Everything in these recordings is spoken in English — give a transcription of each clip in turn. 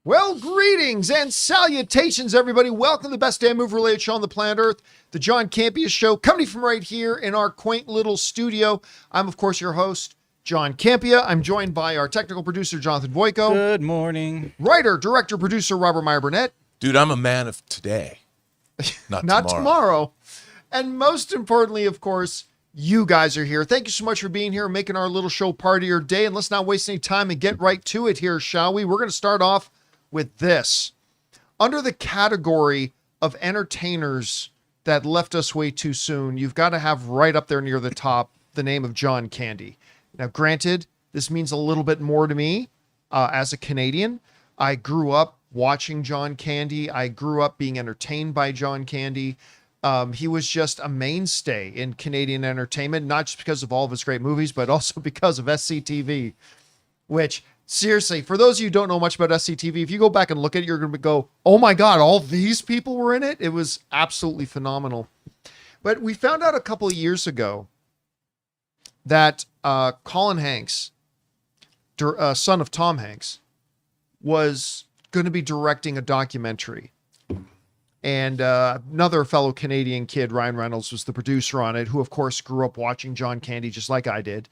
Well, greetings and salutations, everybody. Welcome to the best damn movie-related show on the planet Earth, the John Campea Show, coming from right here in our quaint little studio. I'm, of course, your host, John Campea. I'm joined by our technical producer, Jonathan Voico. Good morning. Writer, director, producer, Robert Meyer Burnett. Dude, I'm a man of today, not tomorrow. And most importantly, of course, you guys are here. Thank you so much for being here and making our little show part of your day. And let's not waste any time and get right to it here, shall we? We're going to start off with this. Under the category of entertainers that left us way too soon, you've got to have right up there near the top the name of John Candy. Now, granted, this means a little bit more to me as a Canadian. I grew up watching John Candy. I grew up being entertained by John Candy. He was just a mainstay in Canadian entertainment, not just because of all of his great movies, but also because of SCTV, which... seriously, for those of you who don't know much about SCTV, if you go back and look at it, you're going to go, oh my God, all these people were in it? It was absolutely phenomenal. But we found out a couple of years ago that Colin Hanks, son of Tom Hanks, was going to be directing a documentary. And another fellow Canadian kid, Ryan Reynolds, was the producer on it, who, of course, grew up watching John Candy just like I did.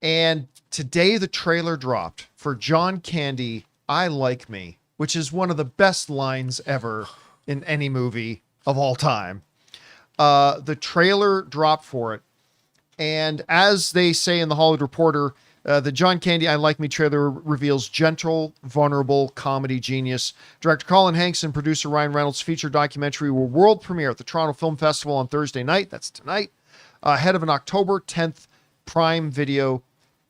And today the trailer dropped for John Candy, I Like Me, which is one of the best lines ever in any movie of all time. The trailer dropped for it. And as they say in the Hollywood Reporter, the John Candy, I Like Me trailer reveals gentle, vulnerable comedy genius. Director Colin Hanks and producer Ryan Reynolds' feature documentary will world premiere at the Toronto Film Festival on Thursday night. That's tonight. Ahead of an October 10th Prime Video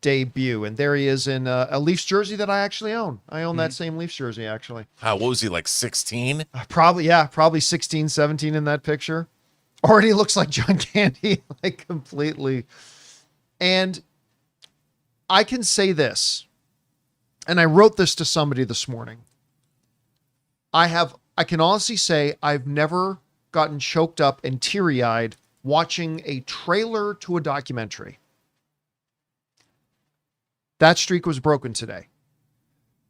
debut. And there he is in a Leafs jersey that I actually own. I own that same Leafs jersey, actually. What was he, like 16? Probably 16, 17 in that picture. Already looks like John Candy, like completely. And I can say this, and I wrote this to somebody this morning. I can honestly say I've never gotten choked up and teary-eyed watching a trailer to a documentary. That streak was broken today.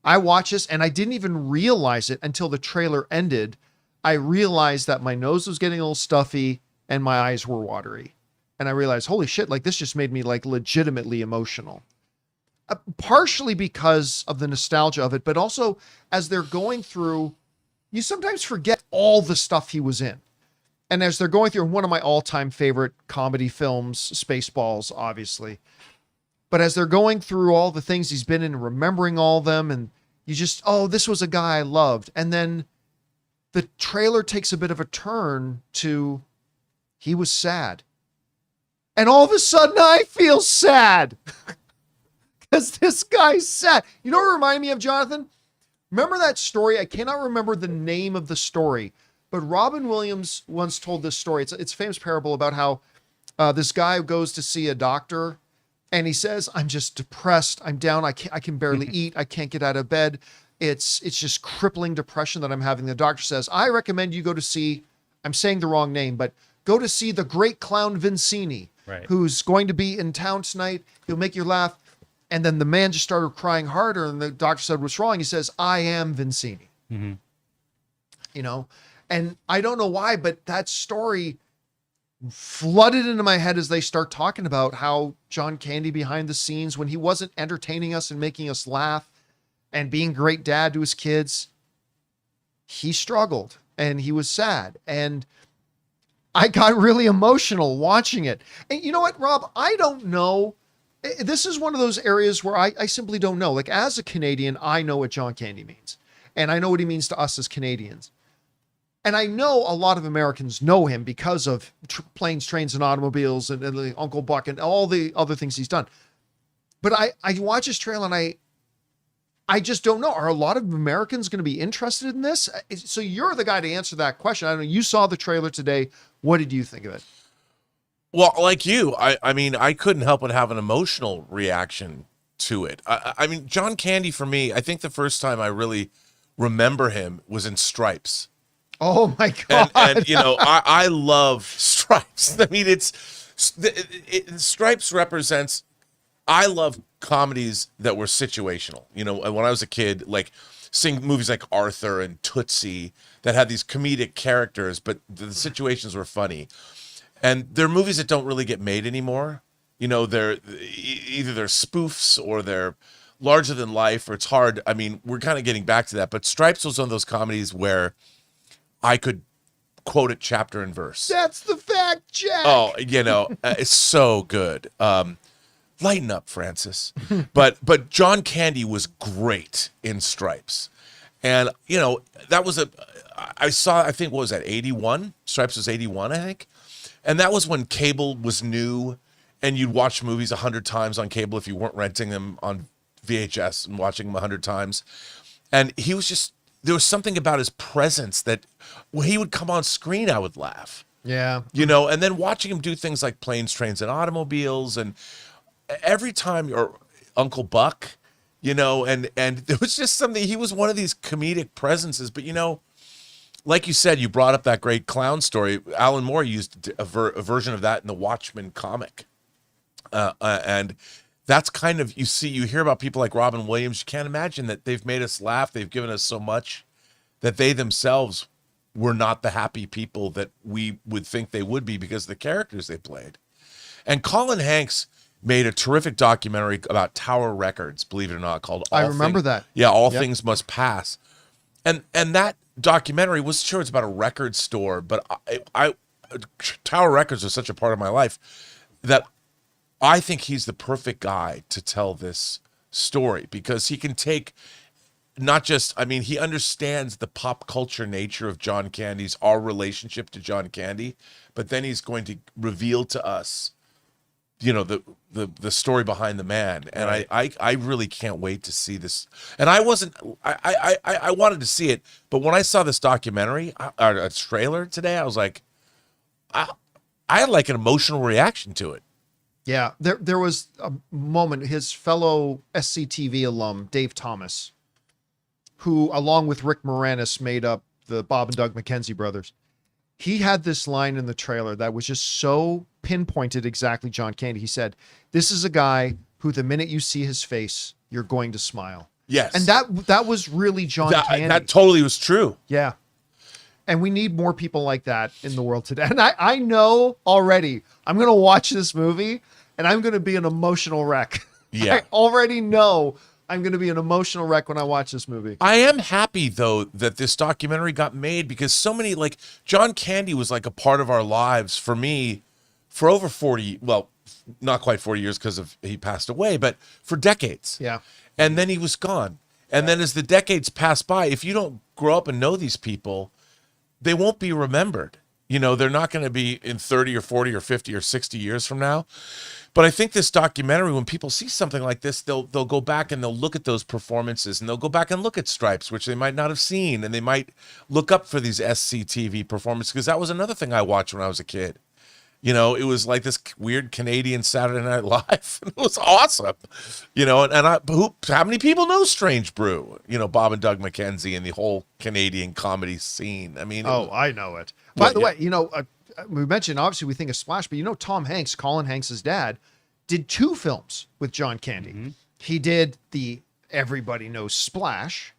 I watched this and I didn't even realize it until the trailer ended. I realized that my nose was getting a little stuffy and my eyes were watery. And I realized, holy shit, like this just made me like legitimately emotional. Partially because of the nostalgia of it, but also as they're going through, you sometimes forget all the stuff he was in. And as they're going through one of my all-time favorite comedy films, Spaceballs, obviously. But as they're going through all the things he's been in, remembering all of them, and you just, oh, this was a guy I loved. And then the trailer takes a bit of a turn to, he was sad. And all of a sudden I feel sad. Because this guy's sad. You know what it reminded me of, Jonathan? Remember that story? I cannot remember the name of the story, but Robin Williams once told this story. It's a famous parable about how this guy goes to see a doctor, and he says, I'm just depressed. I'm down. I can barely eat. I can't get out of bed. It's just crippling depression that I'm having. The doctor says, I recommend you go to see, I'm saying the wrong name, but go to see the great clown Vincini, right, who's going to be in town tonight. He'll make you laugh. And then the man just started crying harder, and the doctor said, what's wrong? He says, I am Vincini. Mm-hmm. You know, and I don't know why, but that story flooded into my head as they start talking about how John Candy behind the scenes, when he wasn't entertaining us and making us laugh and being a great dad to his kids, he struggled and he was sad. And I got really emotional watching it. And you know what, Rob? I don't know. This is one of those areas where I simply don't know. Like, as a Canadian, I know what John Candy means. And I know what he means to us as Canadians. And I know a lot of Americans know him because of Planes, Trains, and Automobiles and Uncle Buck and all the other things he's done. But I watch his trailer and I just don't know. Are a lot of Americans going to be interested in this? So you're the guy to answer that question. I don't know. You saw the trailer today. What did you think of it? Well, like you, I mean, I couldn't help but have an emotional reaction to it. I mean, John Candy, for me, I think the first time I really remember him was in Stripes. Oh my God. And you know, I love Stripes. I mean, Stripes represents I love comedies that were situational. You know, when I was a kid, like seeing movies like Arthur and Tootsie that had these comedic characters, but the situations were funny. And they're movies that don't really get made anymore. You know, either they're spoofs or they're larger than life, or it's hard. I mean, we're kind of getting back to that. But Stripes was one of those comedies where I could quote it chapter and verse. That's the fact, Jack. Oh, you know, it's so good. Lighten up, Francis. But John Candy was great in Stripes. And, you know, that was I think, what was that, 81? Stripes was 81, I think. And that was when cable was new, and you'd watch movies 100 times on cable if you weren't renting them on VHS and watching them 100 times. And he was just, there was something about his presence that when he would come on screen, I would laugh. Yeah. You know, and then watching him do things like Planes, Trains, and Automobiles, and every time, or Uncle Buck, you know, and there was just something, he was one of these comedic presences. But, you know, like you said, you brought up that great clown story. Alan Moore used a version of that in the Watchmen comic. And that's kind of, you hear about people like Robin Williams. You can't imagine that they've made us laugh. They've given us so much that they themselves were not the happy people that we would think they would be because of the characters they played. And Colin Hanks made a terrific documentary about Tower Records, believe it or not, called I remember that. Yeah, All Things Must Pass. And that documentary was, sure, it's about a record store, but I Tower Records was such a part of my life that I think he's the perfect guy to tell this story, because he can take not just, I mean, he understands the pop culture nature of John Candy's, our relationship to John Candy, but then he's going to reveal to us, you know, the story behind the man. And right. I really can't wait to see this. And I wanted to see it, but when I saw this documentary, a trailer today, I was like, I had like an emotional reaction to it. Yeah, there was a moment, his fellow SCTV alum, Dave Thomas, who, along with Rick Moranis, made up the Bob and Doug McKenzie brothers. He had this line in the trailer that was just so pinpointed exactly John Candy. He said, "This is a guy who, the minute you see his face, you're going to smile." Yes. And that was really John Candy. That totally was true. Yeah. And we need more people like that in the world today. And I know already, I'm going to watch this movie and I'm going to be an emotional wreck. Yeah. I already know I'm going to be an emotional wreck when I watch this movie. I am happy, though, that this documentary got made, because so many, like, John Candy was like a part of our lives, for me, for over 40, well, not quite 40 years because he passed away, but for decades. Yeah. And then he was gone. And then as the decades pass by, if you don't grow up and know these people, they won't be remembered. You know, they're not going to be in 30 or 40 or 50 or 60 years from now. But I think this documentary, when people see something like this, they'll go back and they'll look at those performances, and they'll go back and look at Stripes, which they might not have seen, and they might look up for these SCTV performances, because that was another thing I watched when I was a kid. You know, it was like this weird Canadian Saturday Night Live. It was awesome. You know, how many people know Strange Brew? You know, Bob and Doug McKenzie and the whole Canadian comedy scene. I mean, I know it. By the way, you know, we mentioned, obviously we think of Splash, but you know, Tom Hanks, Colin Hanks' dad, did 2 films with John Candy. Mm-hmm. He did everybody knows Splash,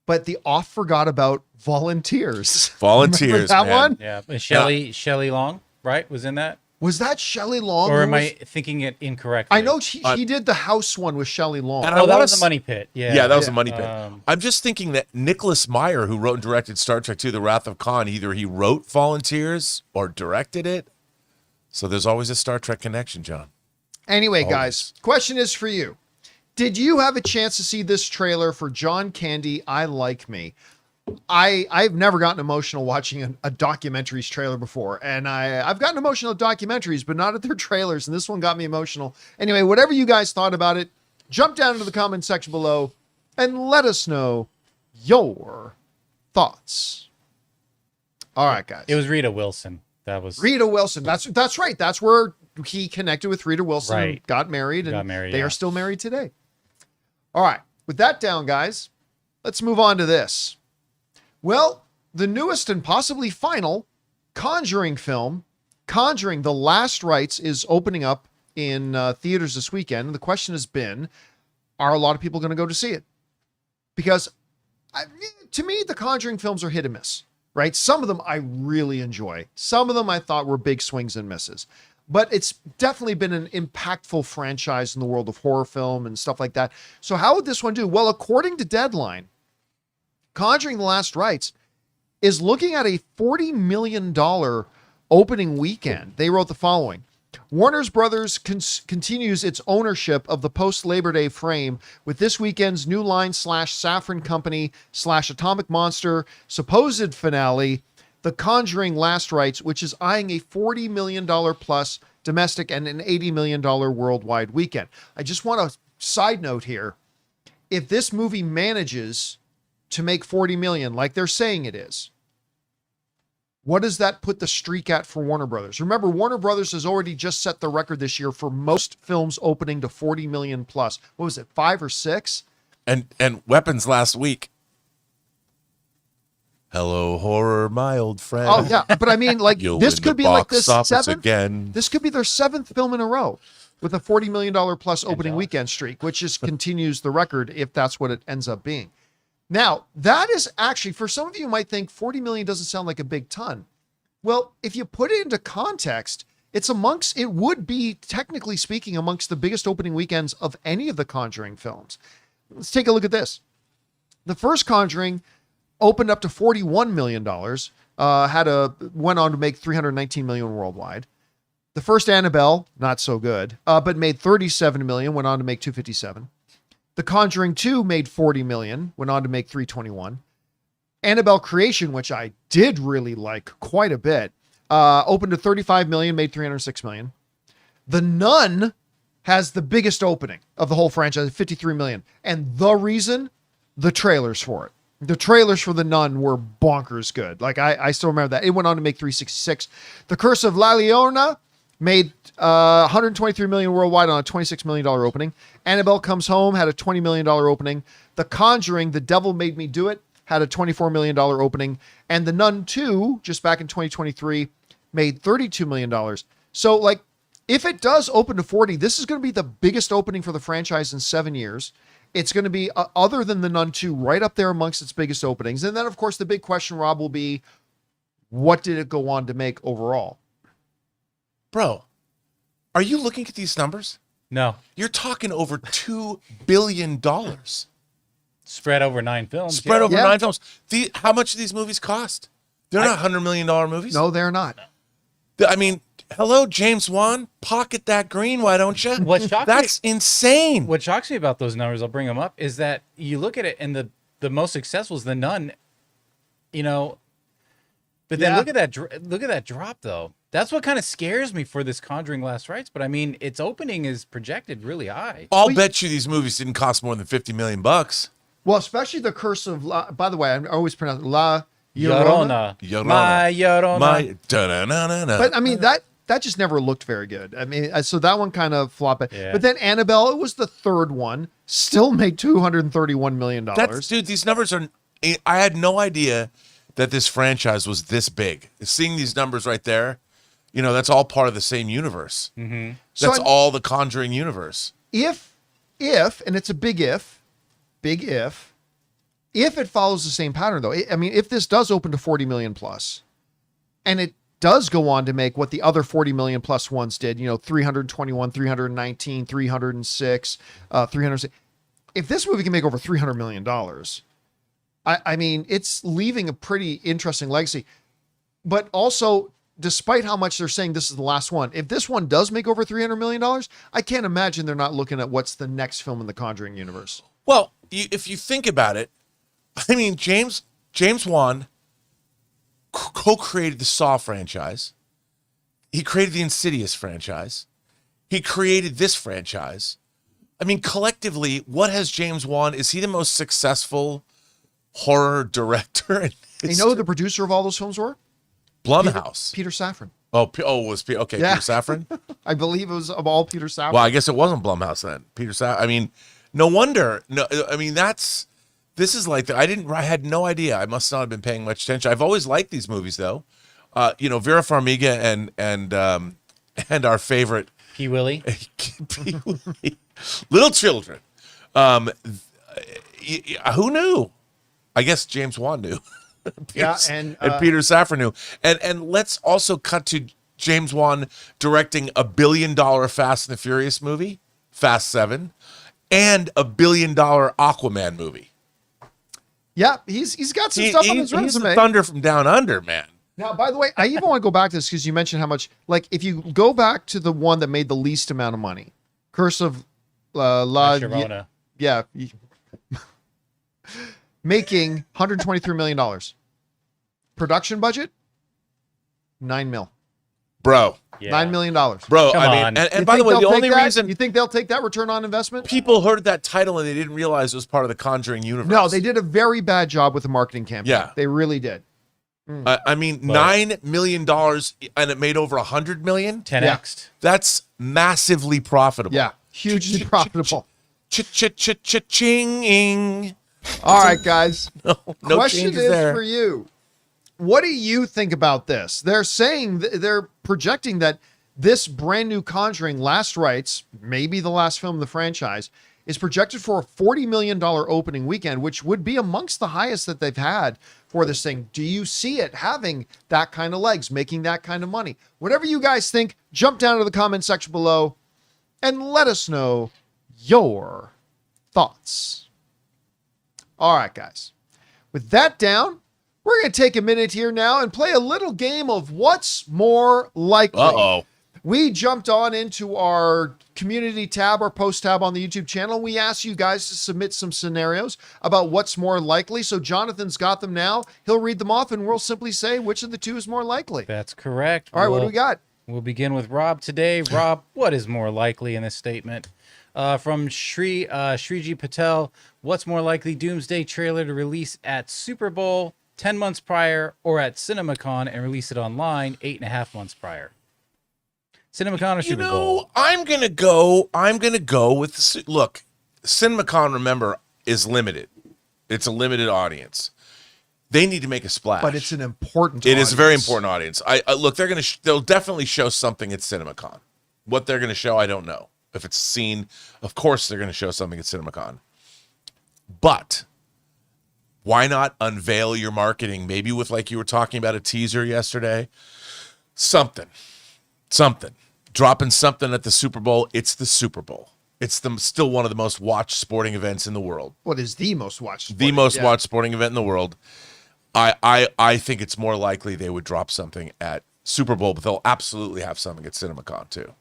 but the oft forgot about Volunteers. Volunteers, that man. one? Yeah, Shelley Long, right, was in that? Was that Shelley Long? Or am I thinking it incorrectly? I know he did the house one with Shelley Long. And that was a Money Pit. Yeah, that was a Money Pit. I'm just thinking that Nicholas Meyer, who wrote and directed Star Trek II: The Wrath of Khan, either he wrote Volunteers or directed it. So there's always a Star Trek connection, John. Anyway, guys, question is for you. Did you have a chance to see this trailer for John Candy, I Like Me? I've never gotten emotional watching a documentaries trailer before, and I've gotten emotional at documentaries, but not at their trailers, and this one got me emotional. Anyway, whatever you guys thought about it, jump down into the comment section below and let us know your thoughts. All right, guys. It was Rita Wilson. That was Rita Wilson. That's right. That's where he connected with Rita Wilson, right. and got married, and they are still married today. All right. With that down, guys, let's move on to this. Well, the newest and possibly final Conjuring film, Conjuring: The Last Rites, is opening up in theaters this weekend. And the question has been, are a lot of people going to go to see it? Because to me, the Conjuring films are hit and miss, right? Some of them I really enjoy. Some of them I thought were big swings and misses. But it's definitely been an impactful franchise in the world of horror film and stuff like that. So how would this one do? Well, according to Deadline, Conjuring the Last Rites is looking at a $40 million opening weekend. They wrote the following. Warner Brothers continues its ownership of the post-Labor Day frame with this weekend's New Line / Saffron Company / Atomic Monster supposed finale, The Conjuring Last Rites, which is eyeing a $40 million plus domestic and an $80 million worldwide weekend. I just want a side note here. If this movie manages to make 40 million like they're saying it is, what does that put the streak at for Warner Brothers? Remember, Warner Brothers has already just set the record this year for most films opening to 40 million plus. What was it, 5 or 6? And Weapons last week. Hello, horror, my old friend. Oh yeah, but I mean, like this could be like this seventh again. This could be their 7th film in a row with a $40 million plus opening weekend streak, which just continues the record if that's what it ends up being. Now, that is actually, for some of you might think 40 million doesn't sound like a big ton. Well, if you put it into context, it would be, technically speaking, amongst the biggest opening weekends of any of the Conjuring films. Let's take a look at this. The first Conjuring opened up to $41 million, went on to make $319 million worldwide. The first Annabelle, not so good, but made $37 million, went on to make $257. The Conjuring 2 made $40 million, went on to make $321. Annabelle Creation, which I did really like quite a bit, opened to $35 million, made $306 million. The Nun has the biggest opening of the whole franchise, $53 million. And the reason, the trailers for it. The trailers for The Nun were bonkers good. Like, I still remember that. It went on to make $366. The Curse of La Llorona made $123 million worldwide on a $26 million opening. Annabelle Comes Home had a $20 million opening. The Conjuring, The Devil Made Me Do It, had a $24 million opening. And The Nun 2, just back in 2023, made $32 million. So, like, if it does open to 40, this is going to be the biggest opening for the franchise in 7 years. It's going to be, other than The Nun 2, right up there amongst its biggest openings. And then, of course, the big question, Rob, will be, what did it go on to make overall? Bro, are you looking at these numbers? No. You're talking over $2 billion. Spread over 9 films. Spread over 9 films. How much do these movies cost? They're not $100 million movies. No, they're not. I mean, hello, James Wan. Pocket that green, why don't you? That's insane. What shocks me about those numbers, I'll bring them up, is that you look at it and the most successful is The Nun, you know, but then look at that drop, though. That's what kind of scares me for this Conjuring Last Rites. But I mean, its opening is projected really high. I'll bet you these movies didn't cost more than $50 million. Well, especially the Curse of by the way, I always pronounce it La Llorona. My Llorona. But I mean, that just never looked very good. I mean, so that one kind of flopped. Yeah. But then Annabelle, it was the third one, still made $231 million. Dude, these numbers are, I had no idea that this franchise was this big. Seeing these numbers right there, you know, that's all part of the same universe. Mm-hmm. That's all the Conjuring universe. If, and it's a big if it follows the same pattern, though, I mean, if this does open to 40 million plus, and it does go on to make what the other 40 million plus ones did, you know, 321, 319, 306, 306. If this movie can make over $300 million, I mean, it's leaving a pretty interesting legacy. But also, despite how much they're saying this is the last one, if this one does make over $300 million, I can't imagine they're not looking at what's the next film in the Conjuring universe. Well, if you think about it, I mean, James Wan co-created the Saw franchise. He created the Insidious franchise. He created this franchise. I mean, collectively, what has James Wan? Is he the most successful horror director? You know who the producer of all those films were? Blumhouse. Peter Safran. Okay, yeah. Peter Safran? I believe it was of all Peter Safran. Well, I guess it wasn't Blumhouse then. Peter Safran. I mean, no wonder. No, I mean, this is like, I had no idea. I must not have been paying much attention. I've always liked these movies, though. You know, Vera Farmiga and our favorite Pee Willie. Little children. Who knew? I guess James Wan knew. And Peter Safran knew. And let's also cut to James Wan directing $1 billion Fast and the Furious movie, Fast 7, and $1 billion Aquaman movie. Yeah, he's got some stuff on his resume. He's the Thunder from Down Under, man. Now, by the way, I even want to go back to this because you mentioned how much, like, if you go back to the one that made the least amount of money, Curse of La Llorona. Yeah. Making $123 million. Production budget, $9 million. Bro. Yeah. $9 million. Bro, Come I mean, on. and by the way, the only reason you think they'll take that return on investment? people heard that title and they didn't realize it was part of the Conjuring universe. No, they did a very bad job with the marketing campaign. Yeah. They really did. I mean, $9 million and it made over $100 million. 10x. That's massively profitable. Yeah, hugely profitable. Ching. All right, guys. No Question changes is there. for you. What do you think about this? They're saying they're projecting that this brand new Conjuring, Last Rites, maybe the last film in the franchise, is projected for a $40 million opening weekend, which would be amongst the highest that they've had for this thing. Do you see it having that kind of legs, making that kind of money? Whatever you guys think, jump down to the comment section below and let us know your thoughts. All right, guys. With that down, we're going to take a minute here now and play a little game of what's more likely. Uh-oh. We jumped on into our community tab or post tab on the YouTube channel. We asked you guys to submit some scenarios about what's more likely. So Jonathan's got them now. He'll read them off and we'll simply say which of the two is more likely. That's correct. All right, what do we got? We'll begin with Rob today. Rob, what is more likely in this statement? From Shriji Patel, what's more likely, Doomsday trailer to release at Super Bowl 10 months prior or at CinemaCon and release it online 8.5 months prior? CinemaCon or Super Bowl? I'm gonna go with look, CinemaCon, remember, is limited. It's a limited audience. They need to make a splash. But it's an important It audience. is a very important audience. I look, they'll definitely show something at CinemaCon. What they're gonna show, I don't know. If it's seen, of course they're gonna show something at CinemaCon. But why not unveil your marketing? Maybe with, like you were talking about, a teaser yesterday. Something. Dropping something at the Super Bowl. It's the Super Bowl. It's still one of the most watched sporting events in the world. What is the most watched? The most watched sporting event in the world. I think it's more likely they would drop something at Super Bowl, but they'll absolutely have something at CinemaCon too.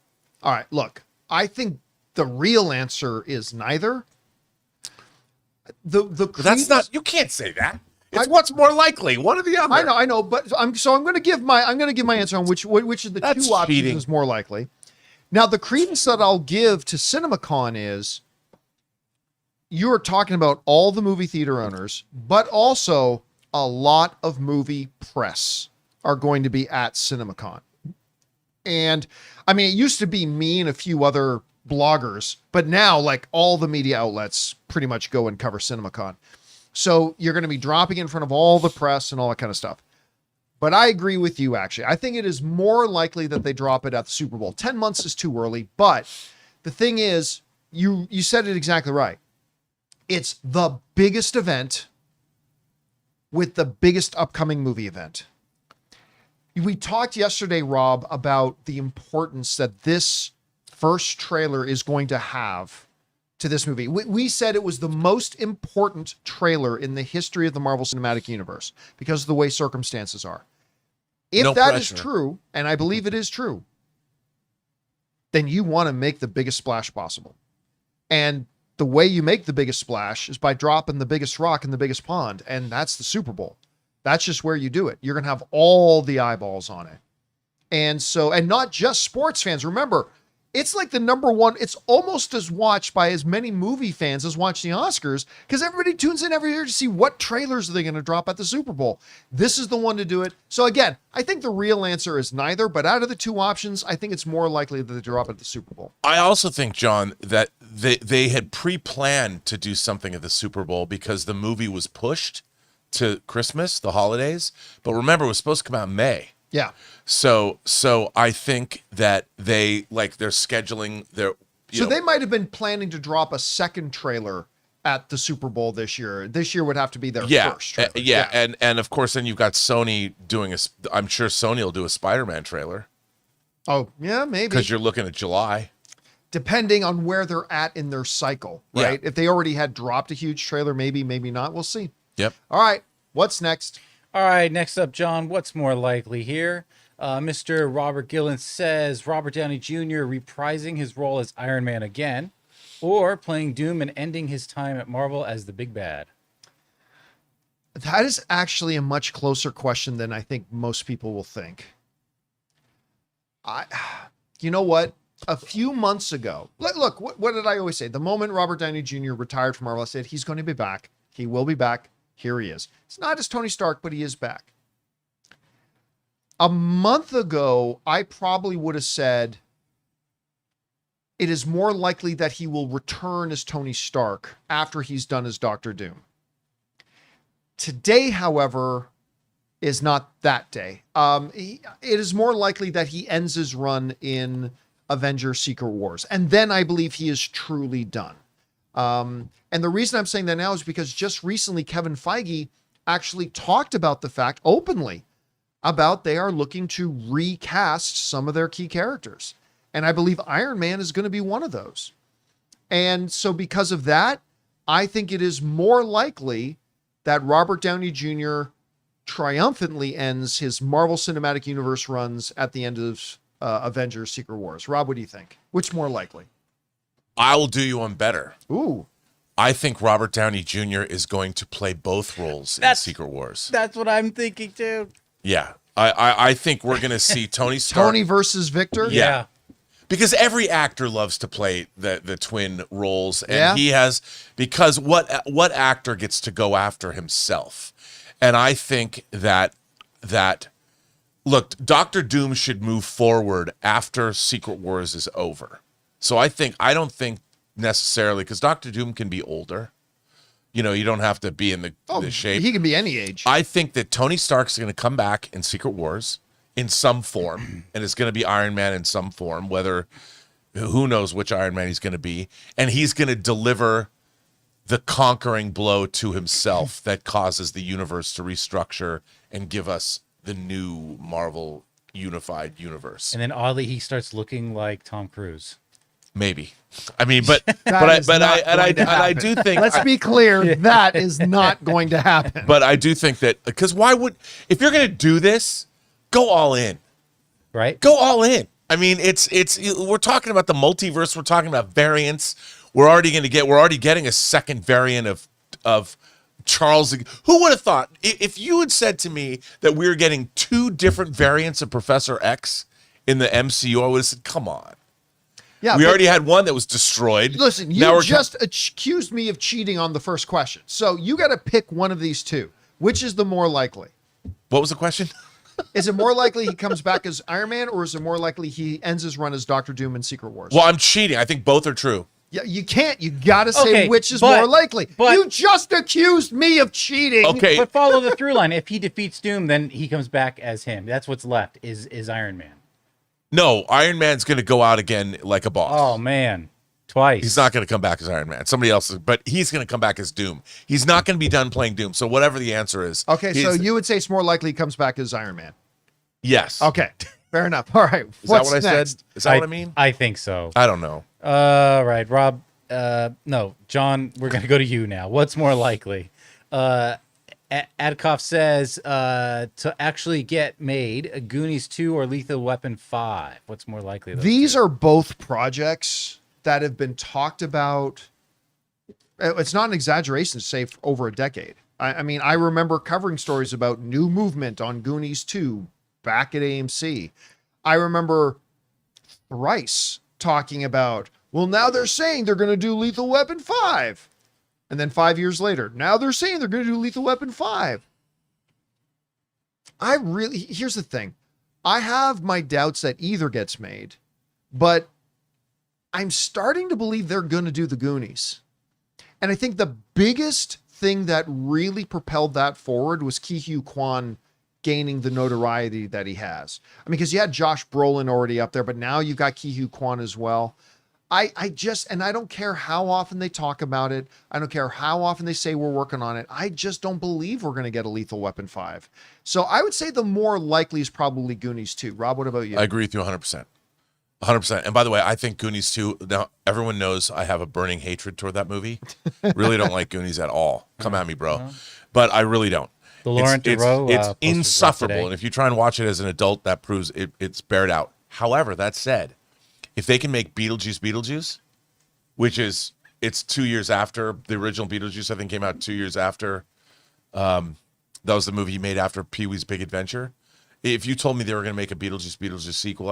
All right, look, I think the real answer is neither. That's not. You can't say that. It's what's more likely, one or the other. I know, but I'm going to give my answer on which of the That's two options cheating. is more likely. Now, the credence that I'll give to CinemaCon is you're talking about all the movie theater owners, but also a lot of movie press are going to be at CinemaCon. And I mean, it used to be me and a few other bloggers, but now like all the media outlets pretty much go and cover CinemaCon. So you're going to be dropping in front of all the press and all that kind of stuff. But I agree with you, actually. I think it is more likely that they drop it at the Super Bowl. 10 months is too early. But the thing is, you said it exactly right. It's the biggest event with the biggest upcoming movie event. We talked yesterday, Rob, about the importance that this first trailer is going to have to this movie. We said it was the most important trailer in the history of the Marvel Cinematic Universe because of the way circumstances are. If No that pressure. is true, and I believe it is true, then you want to make the biggest splash possible. And the way you make the biggest splash is by dropping the biggest rock in the biggest pond, and that's the Super Bowl. That's just where you do it. You're going to have all the eyeballs on it. And so, and not just sports fans. Remember, it's like the number one, it's almost as watched by as many movie fans as watch the Oscars because everybody tunes in every year to see what trailers are they going to drop at the Super Bowl. This is the one to do it. So again, I think the real answer is neither, but out of the two options, I think it's more likely that they drop at the Super Bowl. I also think, John, that they had pre-planned to do something at the Super Bowl because the movie was pushed to Christmas, the holidays. But remember, it was supposed to come out in May. Yeah. So I think that they're scheduling their. So they might have been planning to drop a second trailer at the Super Bowl this year. This year would have to be their first trailer. And of course then you've got Sony doing I'm sure Sony will do a Spider-Man trailer. Oh, yeah, maybe. Because you're looking at July. Depending on where they're at in their cycle, right? If they already had dropped a huge trailer, maybe not. We'll see. Yep. All right. What's next? All right, next up, John, what's more likely here? Mr. Robert Gillen says Robert Downey Jr. reprising his role as Iron Man again, or playing Doom and ending his time at Marvel as the big bad. That is actually a much closer question than I think most people will think. You know what? A few months ago, look, what did I always say? The moment Robert Downey Jr. retired from Marvel, I said, he's going to be back. He will be back. Here he is. It's not as Tony Stark, but he is back. A month ago, I probably would have said it is more likely that he will return as Tony Stark after he's done as Doctor Doom. Today, however, is not that day. It is more likely that he ends his run in Avengers Secret Wars. And then I believe he is truly done. And the reason I'm saying that now is because just recently Kevin Feige actually talked about the fact openly about they are looking to recast some of their key characters. And I believe Iron Man is going to be one of those. And so because of that, I think it is more likely that Robert Downey Jr. triumphantly ends his Marvel Cinematic Universe runs at the end of Avengers Secret Wars. Rob, what do you think? Which more likely? I will do you one better. Ooh. I think Robert Downey Jr. is going to play both roles in Secret Wars. That's what I'm thinking too. Yeah. I think we're going to see Tony Stark. Tony versus Victor? Yeah. Because every actor loves to play the twin roles. And he has, because what actor gets to go after himself? And I think that look, Doctor Doom should move forward after Secret Wars is over. So I don't think necessarily, because Doctor Doom can be older. You know, you don't have to be in the shape. He can be any age. I think that Tony Stark's going to come back in Secret Wars in some form, and it's going to be Iron Man in some form, who knows which Iron Man he's going to be, and he's going to deliver the conquering blow to himself that causes the universe to restructure and give us the new Marvel unified universe. And then oddly, he starts looking like Tom Cruise. Maybe. I mean, I do think. Let's be clear, that is not going to happen. But I do think that, because if you're going to do this, go all in. Right? Go all in. I mean, we're talking about the multiverse. We're talking about variants. We're already getting a second variant of Charles. Who would have thought, if you had said to me that we were getting two different variants of Professor X in the MCU, I would have said, come on. Yeah, we already had one that was destroyed. Listen, you just accused me of cheating on the first question. So you got to pick one of these two. Which is the more likely? What was the question? Is it more likely he comes back as Iron Man, or is it more likely he ends his run as Doctor Doom in Secret Wars? Well, I'm cheating. I think both are true. Yeah, you can't. You got to say which is more likely. But you just accused me of cheating. Okay. But follow the through line. If he defeats Doom, then he comes back as him. That's what's left is Iron Man. No, Iron Man's going to go out again like a boss. Oh, man. Twice. He's not going to come back as Iron Man. Somebody else, but he's going to come back as Doom. He's not going to be done playing Doom. So whatever the answer is. Okay, so you would say it's more likely he comes back as Iron Man. Yes. Okay, fair enough. All right. Is that what I said? Is that what I mean? I think so. I don't know. Right, Rob. No, John, we're going to go to you now. What's more likely? Adkoff says to actually get made, Goonies 2 or Lethal Weapon 5. What's more likely? These are both projects that have been talked about. It's not an exaggeration to say for over a decade. I mean, I remember covering stories about new movement on Goonies 2 back at AMC. I remember Rites talking about, well, now they're saying they're going to do Lethal Weapon 5. And then 5 years later, now they're saying they're going to do Lethal Weapon 5. Here's the thing. I have my doubts that either gets made, but I'm starting to believe they're going to do the Goonies. And I think the biggest thing that really propelled that forward was Ki-Hu Kwan gaining the notoriety that he has. I mean, because you had Josh Brolin already up there, but now you've got Ki-Hu Kwan as well. I don't care how often they talk about it. I don't care how often they say we're working on it. I just don't believe we're going to get a Lethal Weapon 5. So I would say the more likely is probably Goonies 2. Rob, what about you? I agree with you 100%. 100%. And by the way, I think Goonies 2, now everyone knows I have a burning hatred toward that movie. Really don't like Goonies at all. Come at me, bro. But I really don't. The Lauren Theroux it's poster insufferable. And if you try and watch it as an adult, that proves it's bared out. However, that said, if they can make Beetlejuice, which it's 2 years after the original Beetlejuice, I think came out 2 years after. That was the movie he made after Pee-wee's Big Adventure. If you told me they were going to make a Beetlejuice sequel,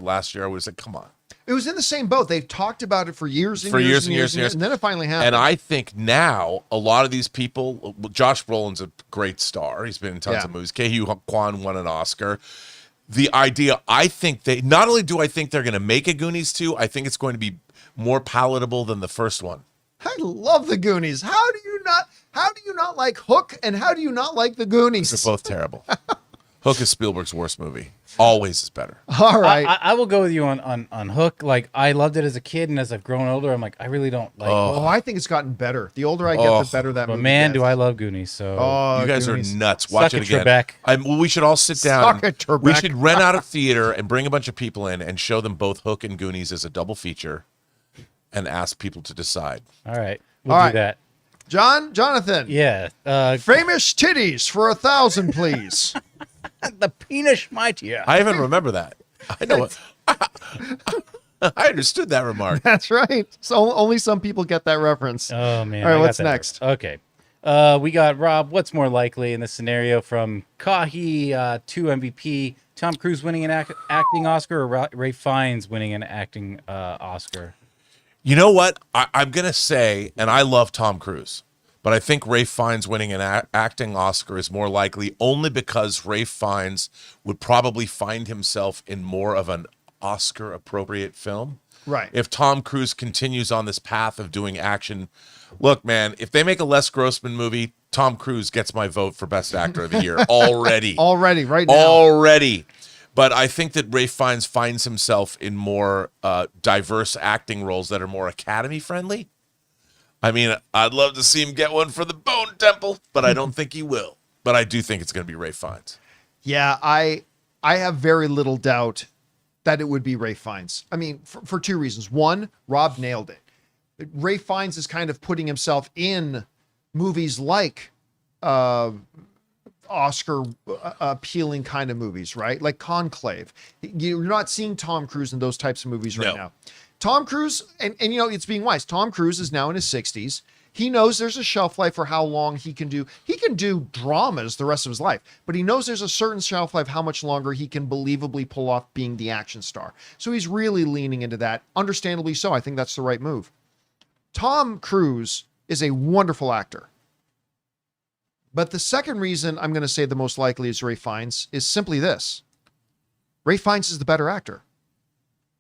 last year I would have said, come on. It was in the same boat. They've talked about it for years and years, and then it finally happened. And I think now a lot of these people, Josh Brolin's a great star. He's been in tons of movies. Ki-Hu Kwan won an Oscar. The idea, I think not only do I think they're going to make a Goonies 2, I think it's going to be more palatable than the first one. I love the Goonies. How do you not like Hook, and how do you not like the Goonies? They're both terrible. Hook is Spielberg's worst movie. Always is better. All right. I will go with you on Hook. Like, I loved it as a kid, and as I've grown older, I'm like, I really don't like Oh, I think it's gotten better. The older I get, the better that movie man, gets. do I love Goonies. So you guys Goonies. are nuts. Watch Suck it it, again. Trebek. We should all sit down. Suck it, Trebek. We should rent out a theater and bring a bunch of people in and show them both Hook and Goonies as a double feature and ask people to decide. all right, we'll do that. Jonathan. Yeah. Famous titties for 1,000, please. The penis mightier. I even remember that. I know it. I understood that remark. That's right. So only some people get that reference. Oh man. All right, I got what's that next? Okay. We got Rob. What's more likely in this scenario from Kahi 2 MVP? Tom Cruise winning an acting Oscar, or Ray Fiennes winning an acting Oscar? You know what? I'm going to say, and I love Tom Cruise, but I think Ray Fiennes winning an acting Oscar is more likely only because Ray Fiennes would probably find himself in more of an Oscar-appropriate film. Right. If Tom Cruise continues on this path of doing action, look, man, if they make a Les Grossman movie, Tom Cruise gets my vote for Best Actor of the Year already. Right now. Already. But I think that Ray Fiennes finds himself in more diverse acting roles that are more Academy-friendly. I mean, I'd love to see him get one for the Bone Temple, but I don't think he will. But I do think it's going to be Ray Fiennes. Yeah, I have very little doubt that it would be Ray Fiennes. I mean, for two reasons. One, Rob nailed it. Ray Fiennes is kind of putting himself in movies like Oscar appealing kind of movies, right? Like Conclave. You're not seeing Tom Cruise in those types of movies right now. Tom Cruise, and you know, it's being wise. Tom Cruise is now in his 60s. He knows there's a shelf life for how long he can do. He can do dramas the rest of his life, but he knows there's a certain shelf life how much longer he can believably pull off being the action star. So he's really leaning into that. Understandably so. I think that's the right move. Tom Cruise is a wonderful actor. But the second reason I'm going to say the most likely is Ray Fiennes is simply this. Ray Fiennes is the better actor.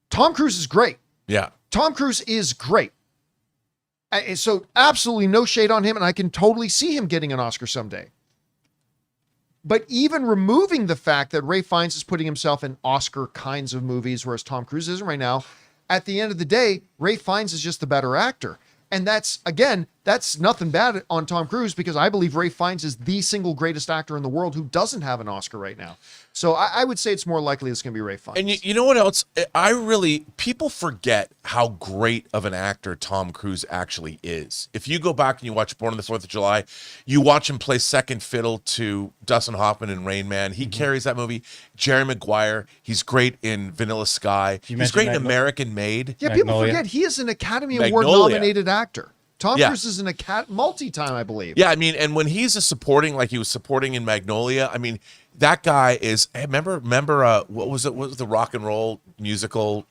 Tom Cruise is great. Yeah. Tom Cruise is great. And so absolutely no shade on him, and I can totally see him getting an Oscar someday. But even removing the fact that Ray Fiennes is putting himself in Oscar kinds of movies, whereas Tom Cruise isn't right now, at the end of the day, Ray Fiennes is just the better actor. And that's nothing bad on Tom Cruise, because I believe Ray Fiennes is the single greatest actor in the world who doesn't have an Oscar right now. So I would say it's more likely it's going to be Ray Fiennes. And you know what else? People forget how great of an actor Tom Cruise actually is. If you go back and you watch Born on the 4th of July, you watch him play second fiddle to Dustin Hoffman in Rain Man. He carries that movie. Jerry Maguire, he's great in Vanilla Sky. He's great in American Made. Yeah, people forget he is an Academy Award nominated actor. Tom Cruise is an multi-time, I believe. Yeah, I mean, and when he's a supporting, like he was supporting in Magnolia, I mean, that guy is. Hey, remember, what was it? What was the rock and roll musical?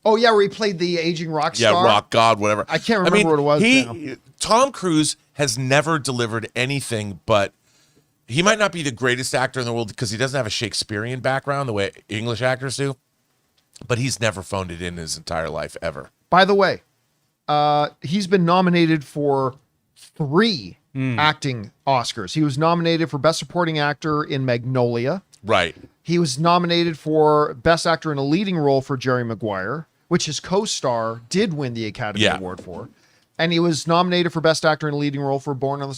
Oh yeah, where he played the aging rock star. Yeah, rock god, whatever. I can't remember what it was now. Tom Cruise has never delivered anything but. He might not be the greatest actor in the world because he doesn't have a Shakespearean background the way English actors do, but he's never phoned it in his entire life ever. By the way, he's been nominated for 3 acting Oscars. He was nominated for Best Supporting Actor in Magnolia. Right. He was nominated for Best Actor in a Leading Role for Jerry Maguire, which his co-star did win the Academy Award for. And he was nominated for Best Actor in a Leading Role for Born on the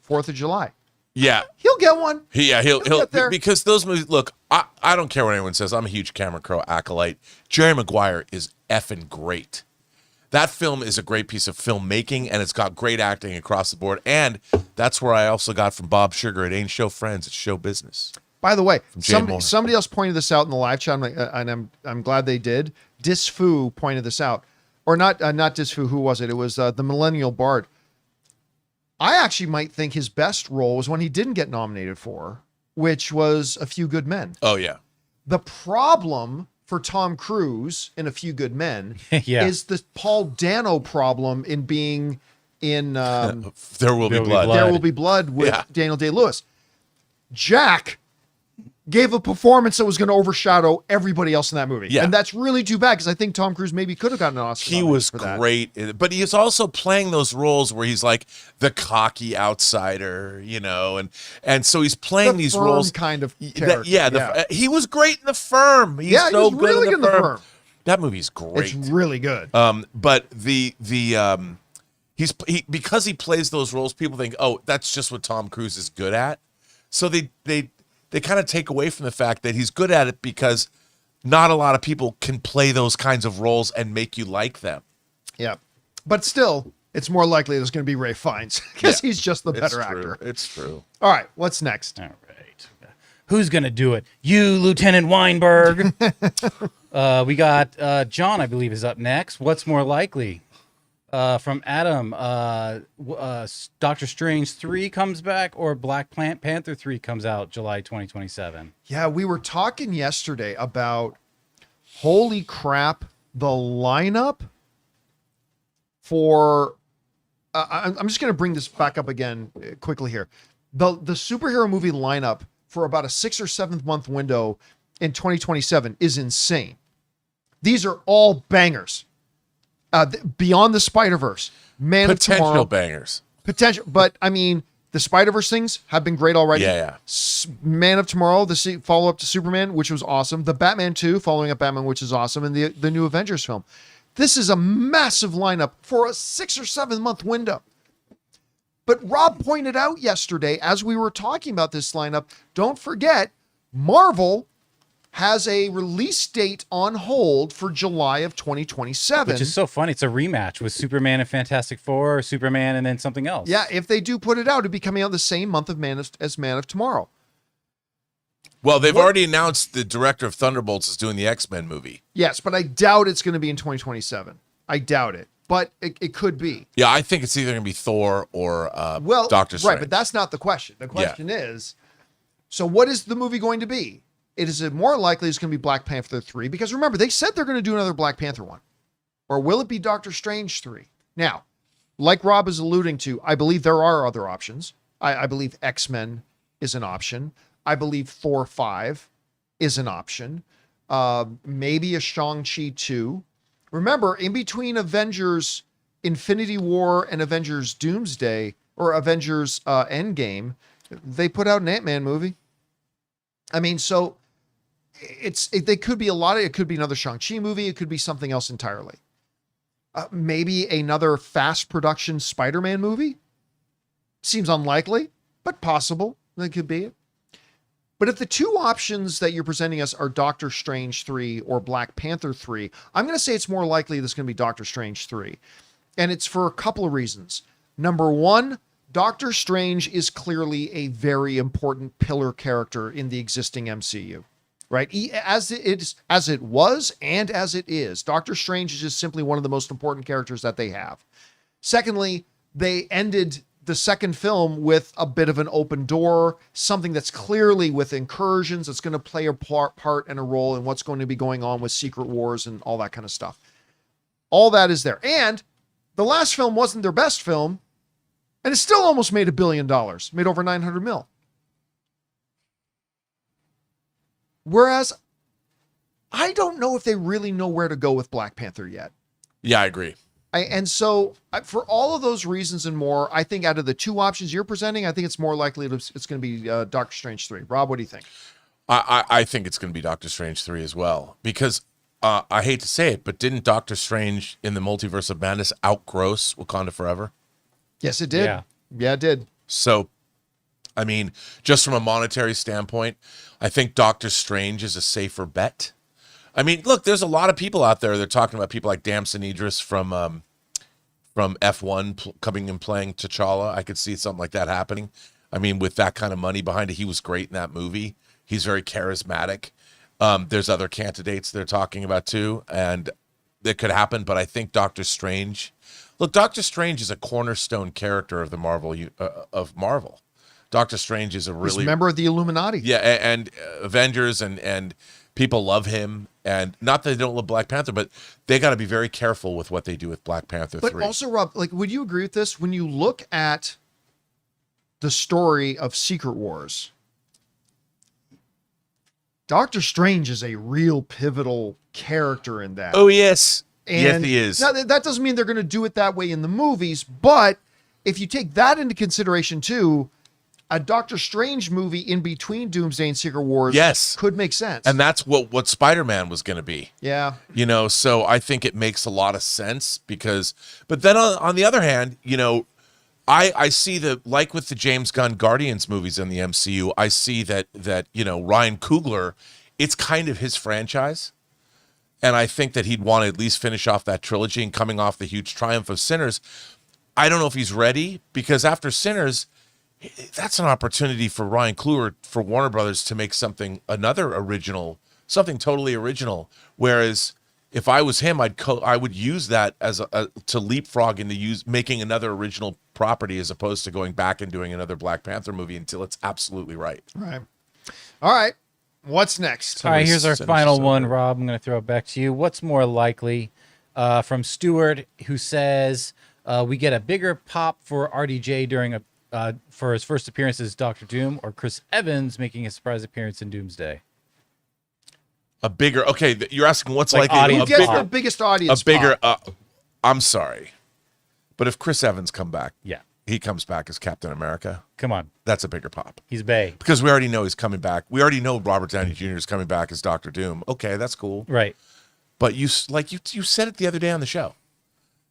4th of July. Yeah. He'll get one. He'll get there. Because those movies, look, I don't care what anyone says. I'm a huge Cameron Crowe acolyte. Jerry Maguire is effing great. That film is a great piece of filmmaking, and it's got great acting across the board. And that's where I also got from Bob Sugar. It ain't show friends, it's show business. By the way, somebody else pointed this out in the live chat, and I'm glad they did. Disfu pointed this out. Or not Disfu, who was it? It was the Millennial Bard. I actually might think his best role was one he didn't get nominated for, which was A Few Good Men. Oh, yeah. The problem for Tom Cruise in A Few Good Men is the Paul Dano problem in being in There Will Be Blood. There Will Be Blood with Daniel Day-Lewis. Jack gave a performance that was going to overshadow everybody else in that movie. Yeah. And that's really too bad because I think Tom Cruise maybe could have gotten an Oscar. He was for that. great, but he is also playing those roles where he's like the cocky outsider, and so he's playing these firm roles kind of character. He was great in The Firm. He's he so was good really in good in The Firm. That movie's great. It's really good. But because he plays those roles, people think, oh, that's just what Tom Cruise is good at. So they kind of take away from the fact that he's good at it because not a lot of people can play those kinds of roles and make you like them. Yeah. But still, it's more likely there's going to be Ralph Fiennes because he's just the better actor. It's true. All right. What's next? All right. Who's going to do it? You, Lieutenant Weinberg. We got John, I believe, is up next. What's more likely? From Adam, Doctor Strange 3 comes back or Black Panther 3 comes out July 2027. Yeah, we were talking yesterday about, holy crap, the lineup for, I'm just going to bring this back up again quickly here. The superhero movie lineup for about a 6 or 7 month window in 2027 is insane. These are all bangers. Beyond the Spider-Verse, Man of Tomorrow. Potential bangers. Potential, but I mean, the Spider-Verse things have been great already. Yeah. Man of Tomorrow, the follow-up to Superman, which was awesome. The Batman 2, following up Batman, which is awesome. And the new Avengers film. This is a massive lineup for a 6 or 7 month window. But Rob pointed out yesterday, as we were talking about this lineup, don't forget, Marvel has a release date on hold for July of 2027. Which is so funny. It's a rematch with Superman and Fantastic Four, or Superman and then something else. Yeah, if they do put it out, it'd be coming out the same month as Man of Tomorrow. Well, they've already announced the director of Thunderbolts is doing the X-Men movie. Yes, but I doubt it's going to be in 2027. I doubt it, but it could be. Yeah, I think it's either going to be Thor or Doctor Strange. Right, but that's not the question. The question is, so what is the movie going to be? It is more likely it's going to be Black Panther 3, because remember, they said they're going to do another Black Panther one. Or will it be Doctor Strange 3? Now, like Rob is alluding to, I believe there are other options. I believe X-Men is an option. I believe Thor 5 is an option. Maybe a Shang-Chi 2. Remember, in between Avengers Infinity War and Avengers Doomsday, or Avengers Endgame, they put out an Ant-Man movie. I mean, so they could be it could be another Shang-Chi movie. It could be something else entirely. Maybe another fast production Spider-Man movie. Seems unlikely, but possible. That could be it. But if the two options that you're presenting us are Doctor Strange 3 or Black Panther 3, I'm going to say it's more likely this is going to be Doctor Strange 3. And it's for a couple of reasons. Number one, Doctor Strange is clearly a very important pillar character in the existing MCU, right? As it was and as it is, Doctor Strange is just simply one of the most important characters that they have. Secondly, they ended the second film with a bit of an open door, something that's clearly with incursions, that's going to play a part and a role in what's going to be going on with Secret Wars and all that kind of stuff. All that is there. And the last film wasn't their best film, and it still almost made $1 billion, made over 900 mil. Whereas, I don't know if they really know where to go with Black Panther yet. Yeah, I agree. And so for all of those reasons and more, I think out of the two options you're presenting, I think it's more likely it's going to be Doctor Strange 3. Rob, what do you think? I think it's going to be Doctor Strange 3 as well, because I hate to say it, but didn't Doctor Strange in the Multiverse of Madness outgross Wakanda Forever? Yes, it did. Yeah, it did. So, I mean, just from a monetary standpoint, I think Doctor Strange is a safer bet. I mean, look, there's a lot of people out there. They're talking about people like Damson Idris from F1 coming and playing T'Challa. I could see something like that happening. I mean, with that kind of money behind it, he was great in that movie. He's very charismatic. There's other candidates they're talking about too, and that could happen. But I think Doctor Strange. Look, Doctor Strange is a cornerstone character of the Marvel. Doctor Strange is a really He's a member of the Illuminati. Yeah, and Avengers and people love him, and not that they don't love Black Panther, but they got to be very careful with what they do with Black Panther 3. But also, Rob, like, would you agree with this? When you look at the story of Secret Wars, Doctor Strange is a real pivotal character in that. Oh, yes. And yes, he is. Now, that doesn't mean they're going to do it that way in the movies, but if you take that into consideration too, a Doctor Strange movie in between Doomsday and Secret Wars could make sense. And that's what Spider-Man was going to be. Yeah. You know, so I think it makes a lot of sense because, but then on the other hand, you know, I see like with the James Gunn Guardians movies in the MCU, I see that, you know, Ryan Coogler, it's kind of his franchise. And I think that he'd want to at least finish off that trilogy, and coming off the huge triumph of Sinners. I don't know if he's ready, because after Sinners, that's an opportunity for Ryan Coogler, for Warner Brothers, to make something totally original. Whereas if I was him, I would use that as to leapfrog into making another original property, as opposed to going back and doing another Black Panther movie until it's absolutely right. Right. All right. What's next? All right, here's our final one, Rob. I'm going to throw it back to you. What's more likely? From Stewart, who says we get a bigger pop for RDJ during for his first appearance as Doctor Doom, or Chris Evans making a surprise appearance in Doomsday? Okay, you're asking what's like likely. Who gets the biggest audience? A bigger. I'm sorry, but if Chris Evans he comes back as Captain America. Come on, that's a bigger pop. He's Bay, because we already know he's coming back. We already know Robert Downey Jr. is coming back as Doctor Doom. Okay, that's cool, right? But you said it the other day on the show.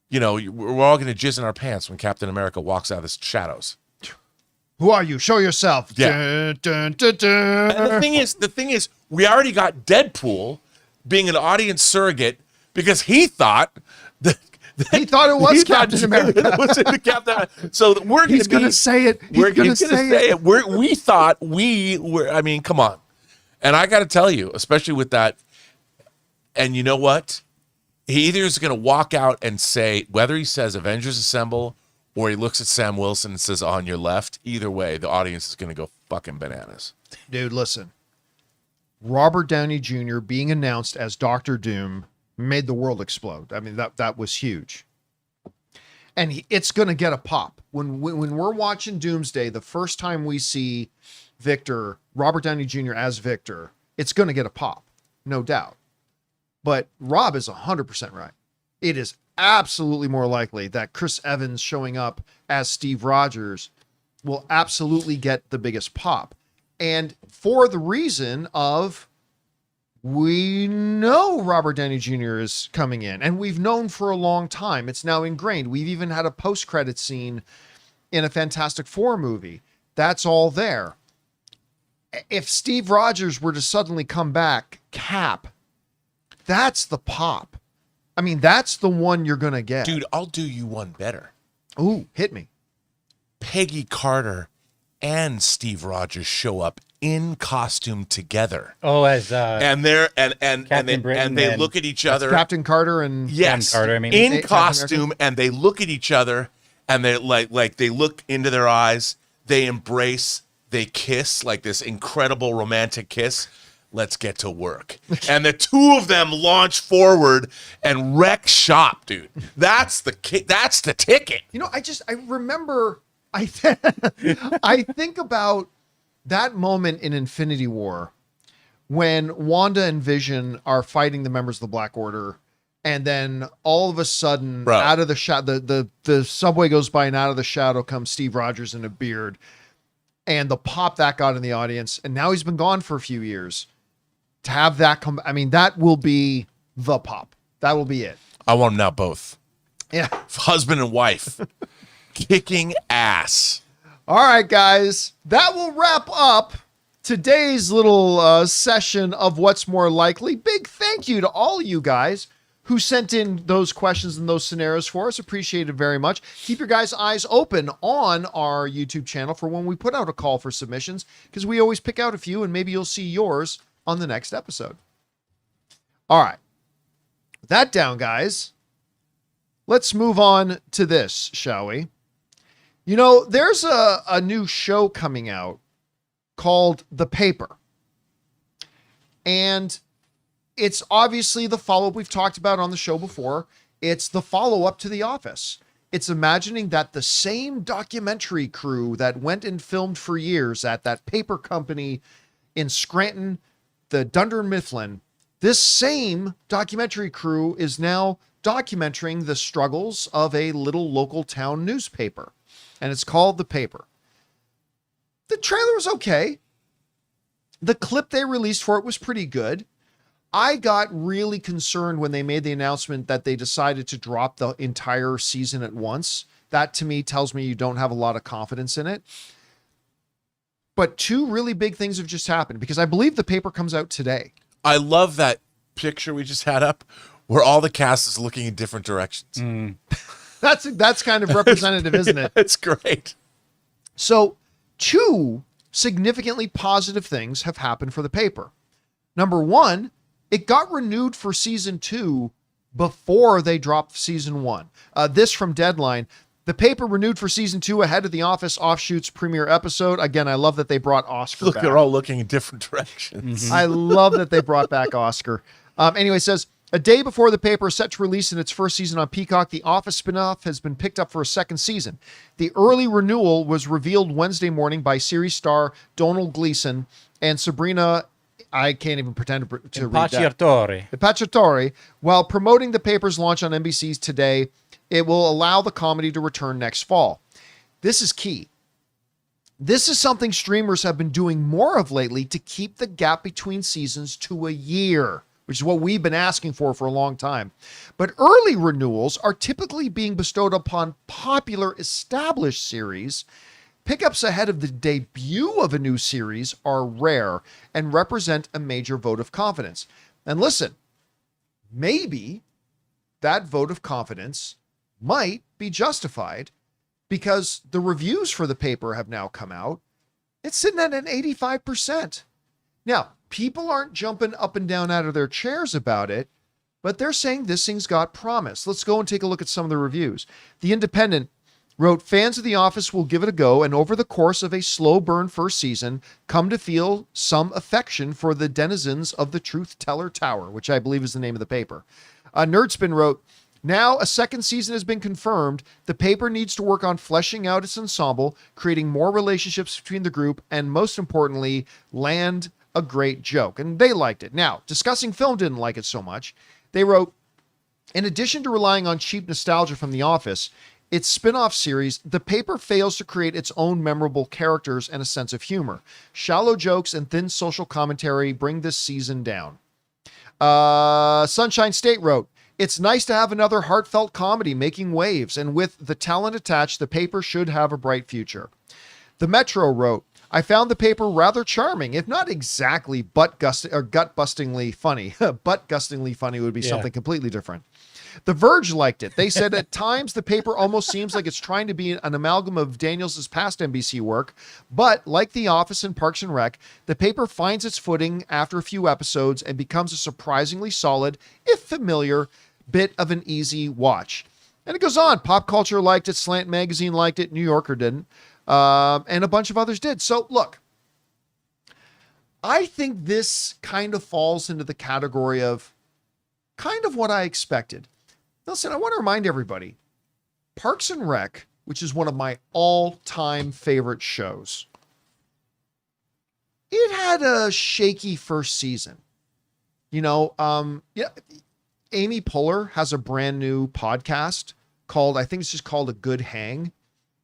You know, we're all going to jizz in our pants when Captain America walks out of the shadows. Who are you? Show yourself. Yeah. Dun, dun, dun, dun. And the thing is, we already got Deadpool being an audience surrogate because he thought that he thought it was Captain America. It was into Captain. So he's going to say it. He's going to say it. We thought we were. I mean, come on. And I got to tell you, especially with that. And you know what? He either is going to walk out and say, whether he says Avengers Assemble or he looks at Sam Wilson and says on your left, either way, the audience is going to go fucking bananas. Dude, listen. Robert Downey Jr. being announced as Doctor Doom made the world explode. I mean, that was huge. And it's going to get a pop. When we're watching Doomsday, the first time we see Victor, Robert Downey Jr. as Victor, it's going to get a pop, no doubt. But Rob is 100% right. It is absolutely more likely that Chris Evans showing up as Steve Rogers will absolutely get the biggest pop. And for the reason of, we know Robert Downey Jr. is coming in, and we've known for a long time. It's now ingrained. We've even had a post-credit scene in a Fantastic Four movie. That's all there. If Steve Rogers were to suddenly come back, Cap, that's the pop. I mean, that's the one you're going to get. Dude, I'll do you one better. Ooh, hit me. Peggy Carter and Steve Rogers show up in costume together. Oh, as and they look at each other. Captain Carter and yes, Carter, I mean, in costume, and they look at each other, and they like they look into their eyes, they embrace, they kiss, like this incredible romantic kiss. Let's get to work. And the two of them launch forward and wreck shop, dude. That's the ticket. You know, I remember, I think about that moment in Infinity War when Wanda and Vision are fighting the members of the Black Order, And then all of a sudden, Bro. out of the shadow, the subway goes by, and out of the shadow comes Steve Rogers in a beard. And the pop that got in the audience, and now he's been gone for a few years. To have that come, I mean, that will be the pop. That will be it. I want them now both. Yeah. Husband and wife. Kicking ass. All right, guys. That will wrap up today's little session of What's More Likely. Big thank you to all you guys who sent in those questions and those scenarios for us. Appreciate it very much. Keep your guys' eyes open on our YouTube channel for when we put out a call for submissions, because we always pick out a few, and maybe you'll see yours on the next episode. All right. With that down, guys, let's move on to this, shall we? You know, there's a new show coming out called The Paper. And it's obviously the follow-up we've talked about on the show before. It's the follow-up to The Office. It's imagining that the same documentary crew that went and filmed for years at that paper company in Scranton, the Dunder Mifflin, this same documentary crew is now documenting the struggles of a little local town newspaper. And it's called The Paper. The trailer was okay. The clip they released for it was pretty good. I got really concerned when they made the announcement that they decided to drop the entire season at once. That to me tells me you don't have a lot of confidence in it. But two really big things have just happened, because I believe The Paper comes out today. I love that picture we just had up where all the cast is looking in different directions. That's kind of representative, isn't it? It's great. So two significantly positive things have happened for The Paper. Number one, it got renewed for season 2 before they dropped season 1. This from Deadline. The Paper renewed for season 2 ahead of The Office Offshoots premiere episode. Again, I love that they brought Oscar Look, back. they're all looking in different directions. I love that they brought back Oscar. Anyway, it says, a day before The Paper is set to release in its first season on Peacock, The Office spinoff has been picked up for a second season. The early renewal was revealed Wednesday morning by series star Donald Gleason and Sabrina, I can't even pretend to read that. Impacciatore. While promoting The Paper's launch on NBC's Today, it will allow the comedy to return next fall. This is key. This is something streamers have been doing more of lately to keep the gap between seasons to a year, which is what we've been asking for a long time. But early renewals are typically being bestowed upon popular established series. Pickups ahead of the debut of a new series are rare and represent a major vote of confidence. And listen, maybe that vote of confidence might be justified, because the reviews for The Paper have now come out. It's sitting at an 85%. Now, people aren't jumping up and down out of their chairs about it, but they're saying this thing's got promise. Let's go and take a look at some of the reviews. The Independent wrote, fans of The Office will give it a go, and over the course of a slow burn first season, come to feel some affection for the denizens of the Truth Teller Tower, which I believe is the name of the paper. Nerdspin wrote, now a second season has been confirmed. The Paper needs to work on fleshing out its ensemble, creating more relationships between the group, and most importantly, land a great joke. And they liked it. Now, Discussing Film didn't like it so much. They wrote, in addition to relying on cheap nostalgia from The Office, its spin-off series, The Paper fails to create its own memorable characters and a sense of humor. Shallow jokes and thin social commentary bring this season down. Sunshine State wrote, it's nice to have another heartfelt comedy making waves, and with the talent attached, The Paper should have a bright future. The Metro wrote, I found The Paper rather charming, if not exactly gut-bustingly funny. Butt-gustingly funny would be something completely different. The Verge liked it. They said at times The Paper almost seems like it's trying to be an amalgam of Daniels' past NBC work, but like The Office and Parks and Rec, The Paper finds its footing after a few episodes and becomes a surprisingly solid, if familiar, bit of an easy watch. And it goes on. Pop Culture liked it. Slant Magazine liked it. New Yorker didn't. And a bunch of others did. So look, I think this kind of falls into the category of kind of what I expected. Listen, I want to remind everybody, Parks and Rec, which is one of my all-time favorite shows, it had a shaky first season. You know, Amy Poehler has a brand new podcast called, I think it's just called A Good Hang.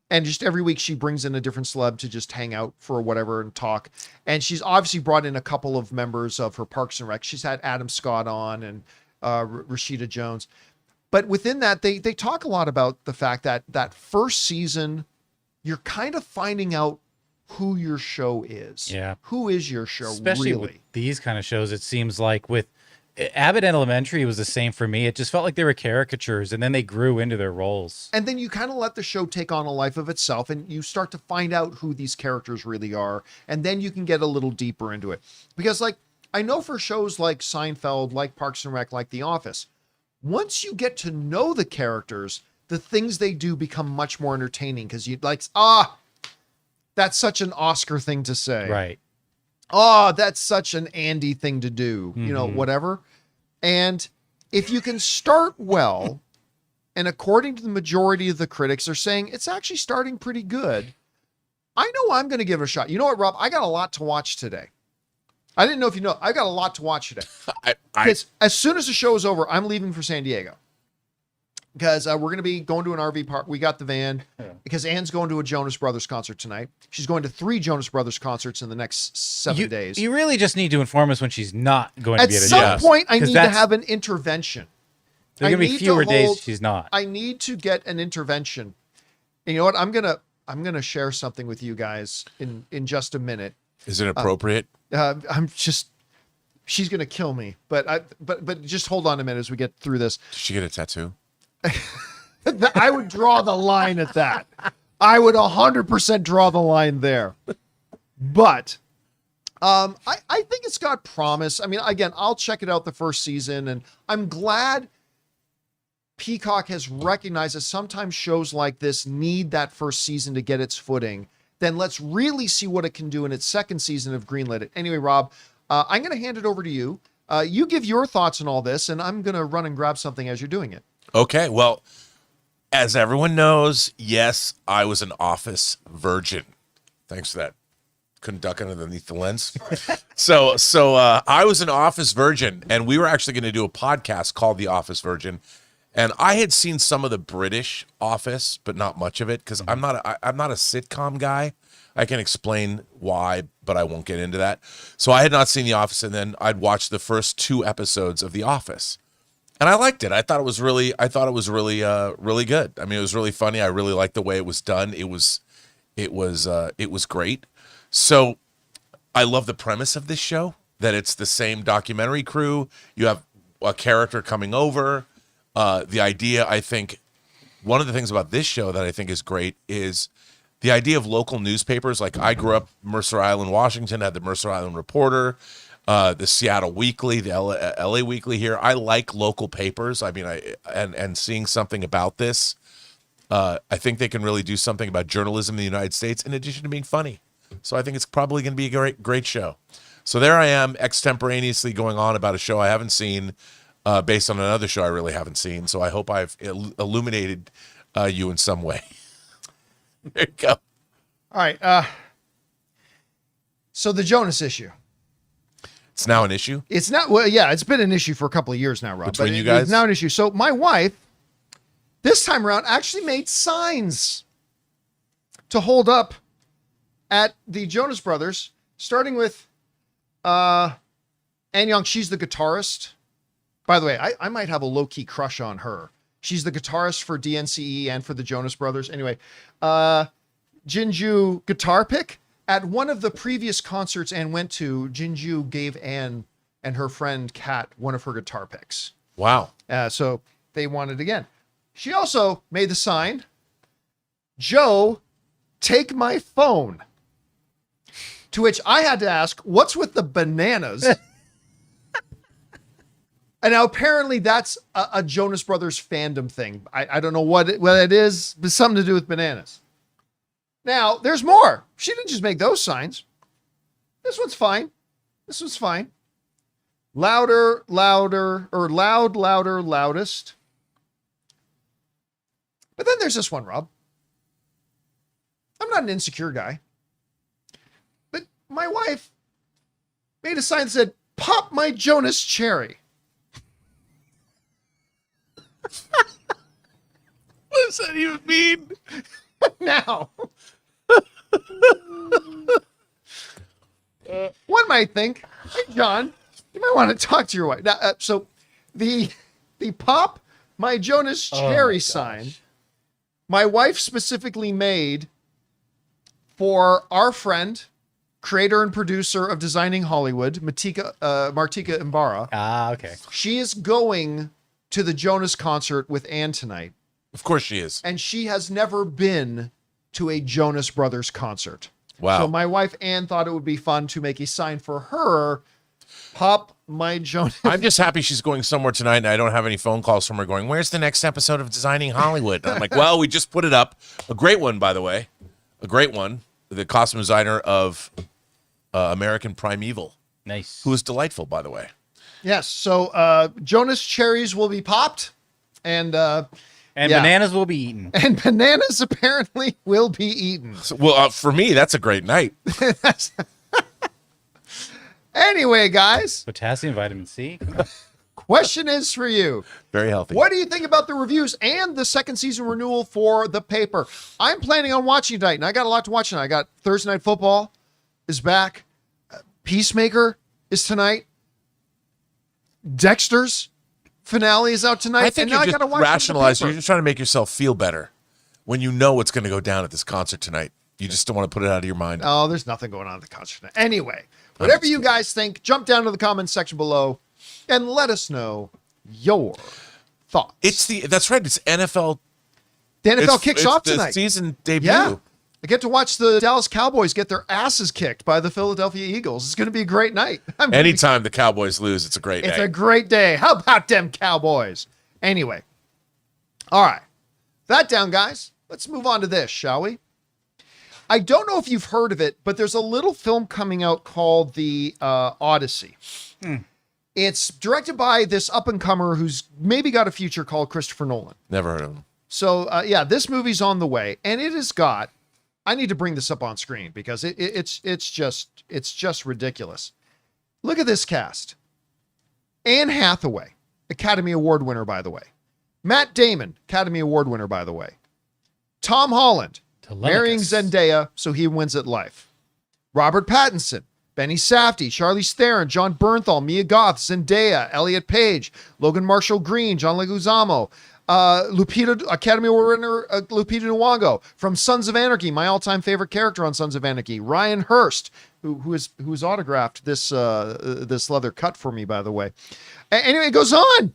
And just every week she brings in a different celeb to just hang out for whatever and talk. And she's obviously brought in a couple of members of her Parks and Rec. She's had Adam Scott on and Rashida Jones. But within that, they talk a lot about the fact that that first season, you're kind of finding out who your show is. Yeah. Who is your show, Especially really? with these kind of shows, it seems like with Abbott Elementary was the same for me. It just felt like they were caricatures, and then they grew into their roles. And then you kind of let the show take on a life of itself, and you start to find out who these characters really are. And then you can get a little deeper into it. Because, like, I know for shows like Seinfeld, like Parks and Rec, like The Office, once you get to know the characters, the things they do become much more entertaining because you like, that's such an Oscar thing to say. Right. Oh, that's such an Andy thing to do, you know, whatever. And if you can start well, and according to the majority of the critics are saying it's actually starting pretty good, I know I'm going to give it a shot. You know what, Rob? I got a lot to watch today. I didn't know if you know, I got a lot to watch today. Because as soon as the show is over, I'm leaving for San Diego. Because we're going to be going to an RV park. We got the van. Yeah. Because Anne's going to a Jonas Brothers concert tonight. She's going to 3 Jonas Brothers concerts in the next 7 days. You really just need to inform us when she's not going to be at a some point, I need to have an intervention. There's going to be fewer days she's not. I need to get an intervention. And you know what? I'm gonna share something with you guys in just a minute. Is it appropriate? She's gonna kill me. But just hold on a minute as we get through this. Did she get a tattoo? I would draw the line at that. I would 100% draw the line there. But I think it's got promise. I mean, again, I'll check it out the first season, and I'm glad Peacock has recognized that sometimes shows like this need that first season to get its footing. Then let's really see what it can do in its second season of greenlit it. Anyway, Rob, I'm going to hand it over to you. You give your thoughts on all this, and I'm going to run and grab something as you're doing it. Okay, well, as everyone knows, yes, I was an Office virgin. Thanks for that. Couldn't duck underneath the lens. So I was an Office virgin, and we were actually going to do a podcast called The Office Virgin. And I had seen some of the British Office, but not much of it, because I'm not a sitcom guy. I can explain why, but I won't get into that. So I had not seen The Office, and then I'd watched the first 2 episodes of The Office. And I liked it. I thought it was really really good. I mean, it was really funny. I really liked the way it was done. It was great. So I love the premise of this show, that it's the same documentary crew. You have a character coming over. The idea, I think, one of the things about this show that I think is great is the idea of local newspapers. Like, I grew up Mercer Island, Washington, had the Mercer Island Reporter, the Seattle Weekly, the LA Weekly here. I like local papers. I mean, and seeing something about this, I think they can really do something about journalism in the United States in addition to being funny. So I think it's probably going to be a great show. So there I am, extemporaneously going on about a show I haven't seen, based on another show I really haven't seen. So I hope I've illuminated you in some way. There you go. All right. So the Jonas issue. It's now an issue? It's not. Well, yeah, it's been an issue for a couple of years now, Rob. Between you guys? It's now an issue. So my wife, this time around, actually made signs to hold up at the Jonas Brothers, starting with Ann Young. She's the guitarist. By the way, I might have a low-key crush on her. She's the guitarist for DNCE and for the Jonas Brothers. Anyway, Jinju guitar pick. At one of the previous concerts Ann went to, Jinju gave Ann and her friend Kat one of her guitar picks. Wow. So they want it again. She also made the sign, "Joe, take my phone." To which I had to ask, what's with the bananas? And now apparently that's a Jonas Brothers fandom thing. I don't know what it is, but something to do with bananas. Now, there's more. She didn't just make those signs. This one's fine. This one's fine. Louder, louder, or loud, louder, loudest. But then there's this one, Rob. I'm not an insecure guy. But my wife made a sign that said, "Pop my Jonas cherry." What does that even mean? Now, one might think, hey, John, you might want to talk to your wife. Now, so the pop my Jonas Cherry sign, my wife specifically made for our friend, creator and producer of Designing Hollywood, Martika Imbara. Ah, okay. She is going to the Jonas concert with Ann tonight. Of course she is. And she has never been to a Jonas Brothers concert. Wow. So my wife Ann thought it would be fun to make a sign for her. Pop my Jonas. I'm just happy she's going somewhere tonight, and I don't have any phone calls from her going, where's the next episode of Designing Hollywood? And I'm like, well, we just put it up. A great one, by the way. A great one. The costume designer of American Primeval. Nice. Who is delightful, by the way. Yes. So Jonas cherries will be popped, and bananas will be eaten. And bananas apparently will be eaten. Well, for me, that's a great night. Anyway, guys. Potassium, vitamin C. Question is for you. Very healthy. What do you think about the reviews and the second season renewal for The Paper? I'm planning on watching tonight, and I got a lot to watch tonight. I got Thursday Night Football is back. Peacemaker is tonight. Dexter's finale is out tonight. I think and you now just gotta watch rationalize. The Paper. You're just trying to make yourself feel better when you know what's going to go down at this concert tonight. You just don't want to put it out of your mind. Oh, there's nothing going on at the concert tonight. Anyway, whatever you guys think, jump down to the comments section below and let us know your thoughts. That's right. It's NFL. The NFL kicks off the tonight. Season debut. Yeah. I get to watch the Dallas Cowboys get their asses kicked by the Philadelphia Eagles. It's going to be a great night. Anytime the Cowboys lose, it's a great day. It's a great day. How about them Cowboys? Anyway. All right. That down, guys. Let's move on to this, shall we? I don't know if you've heard of it, but there's a little film coming out called The Odyssey. It's directed by this up-and-comer who's maybe got a future called Christopher Nolan. Never heard of him. So, this movie's on the way, and it has got... I need to bring this up on screen because it's just ridiculous. Look at this cast. Anne Hathaway, Academy Award winner, by the way. Matt Damon, Academy Award winner, by the way. Tom Holland, marrying Zendaya, so he wins at life. Robert Pattinson, Benny Safdie, Charlize Theron, John Bernthal, Mia Goth, Zendaya, Elliot Page, Logan Marshall Green, John Leguizamo, Academy Award winner Lupita Nyong'o from Sons of Anarchy, my all-time favorite character on Sons of Anarchy. Ryan Hurst, who has autographed this leather cut for me, by the way. Anyway, it goes on.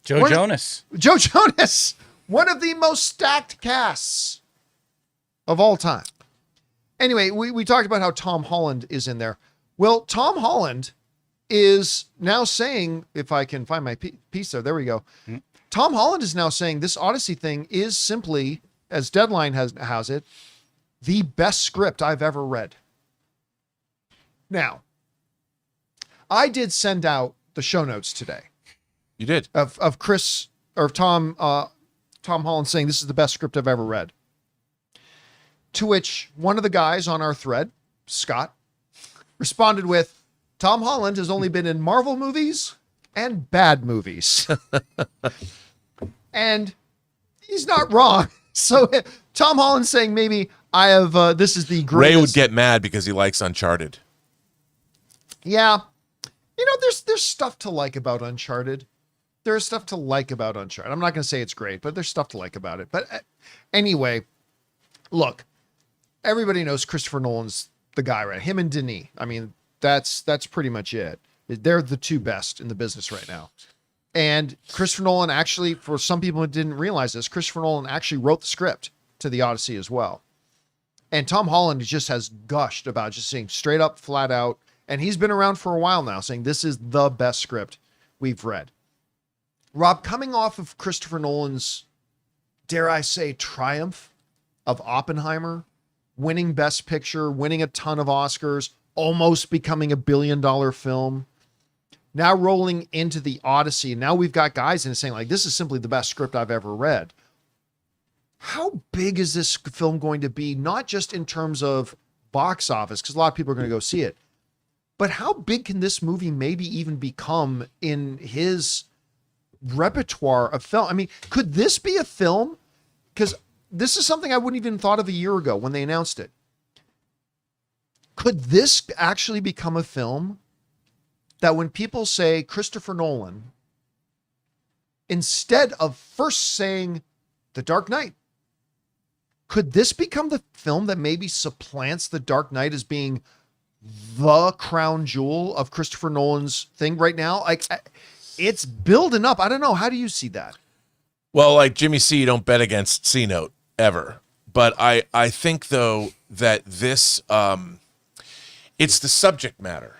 Joe Jonas, one of the most stacked casts of all time. Anyway, we talked about how Tom Holland is in there. Well, Tom Holland is now saying, if I can find my piece there we go. Tom Holland is now saying this Odyssey thing is simply, as Deadline has it, the best script I've ever read. Now, I did send out the show notes today. You did. Of Chris or Tom Holland saying this is the best script I've ever read. To which one of the guys on our thread, Scott, responded with, Tom Holland has only been in Marvel movies and bad movies. And he's not wrong. So Tom Holland saying maybe I have, this is the greatest. Ray would get mad because he likes Uncharted. Yeah. There's stuff to like about Uncharted. There's stuff to like about Uncharted. I'm not going to say it's great, but there's stuff to like about it. But anyway, look, everybody knows Christopher Nolan's the guy, right? Him and Denis. I mean, that's pretty much it. They're the two best in the business right now. And Christopher Nolan actually, for some people who didn't realize this, Christopher Nolan actually wrote the script to The Odyssey as well. And Tom Holland just has gushed about just saying straight up, flat out, and he's been around for a while now saying this is the best script we've read. Rob, coming off of Christopher Nolan's, dare I say, triumph of Oppenheimer, winning Best Picture, winning a ton of Oscars, almost becoming $1 billion film, now rolling into The Odyssey. Now we've got guys in it saying, like, this is simply the best script I've ever read. How big is this film going to be? Not just in terms of box office, because a lot of people are going to go see it, but how big can this movie maybe even become in his repertoire of film. I mean, could this be a film? Because this is something I wouldn't even thought of a year ago when they announced it. Could this actually become a film that when people say Christopher Nolan, instead of first saying The Dark Knight, could this become the film that maybe supplants The Dark Knight as being the crown jewel of Christopher Nolan's thing right now? Like, it's building up. I don't know. How do you see that? Well, like Jimmy C, you don't bet against C-Note ever. But I think, though, that this, it's the subject matter.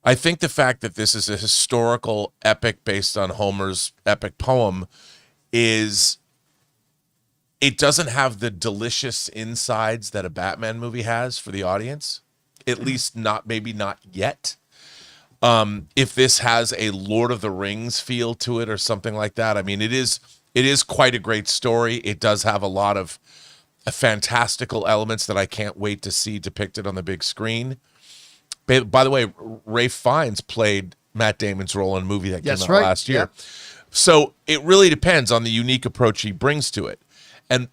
I think the fact that this is a historical epic based on Homer's epic poem is, it doesn't have the delicious insides that a Batman movie has for the audience. At least maybe not yet. If this has a Lord of the Rings feel to it or something like that, I mean, it is quite a great story. It does have a lot of fantastical elements that I can't wait to see depicted on the big screen. By the way, Ralph Fiennes played Matt Damon's role in a movie that came out last year. Yeah. So it really depends on the unique approach he brings to it. And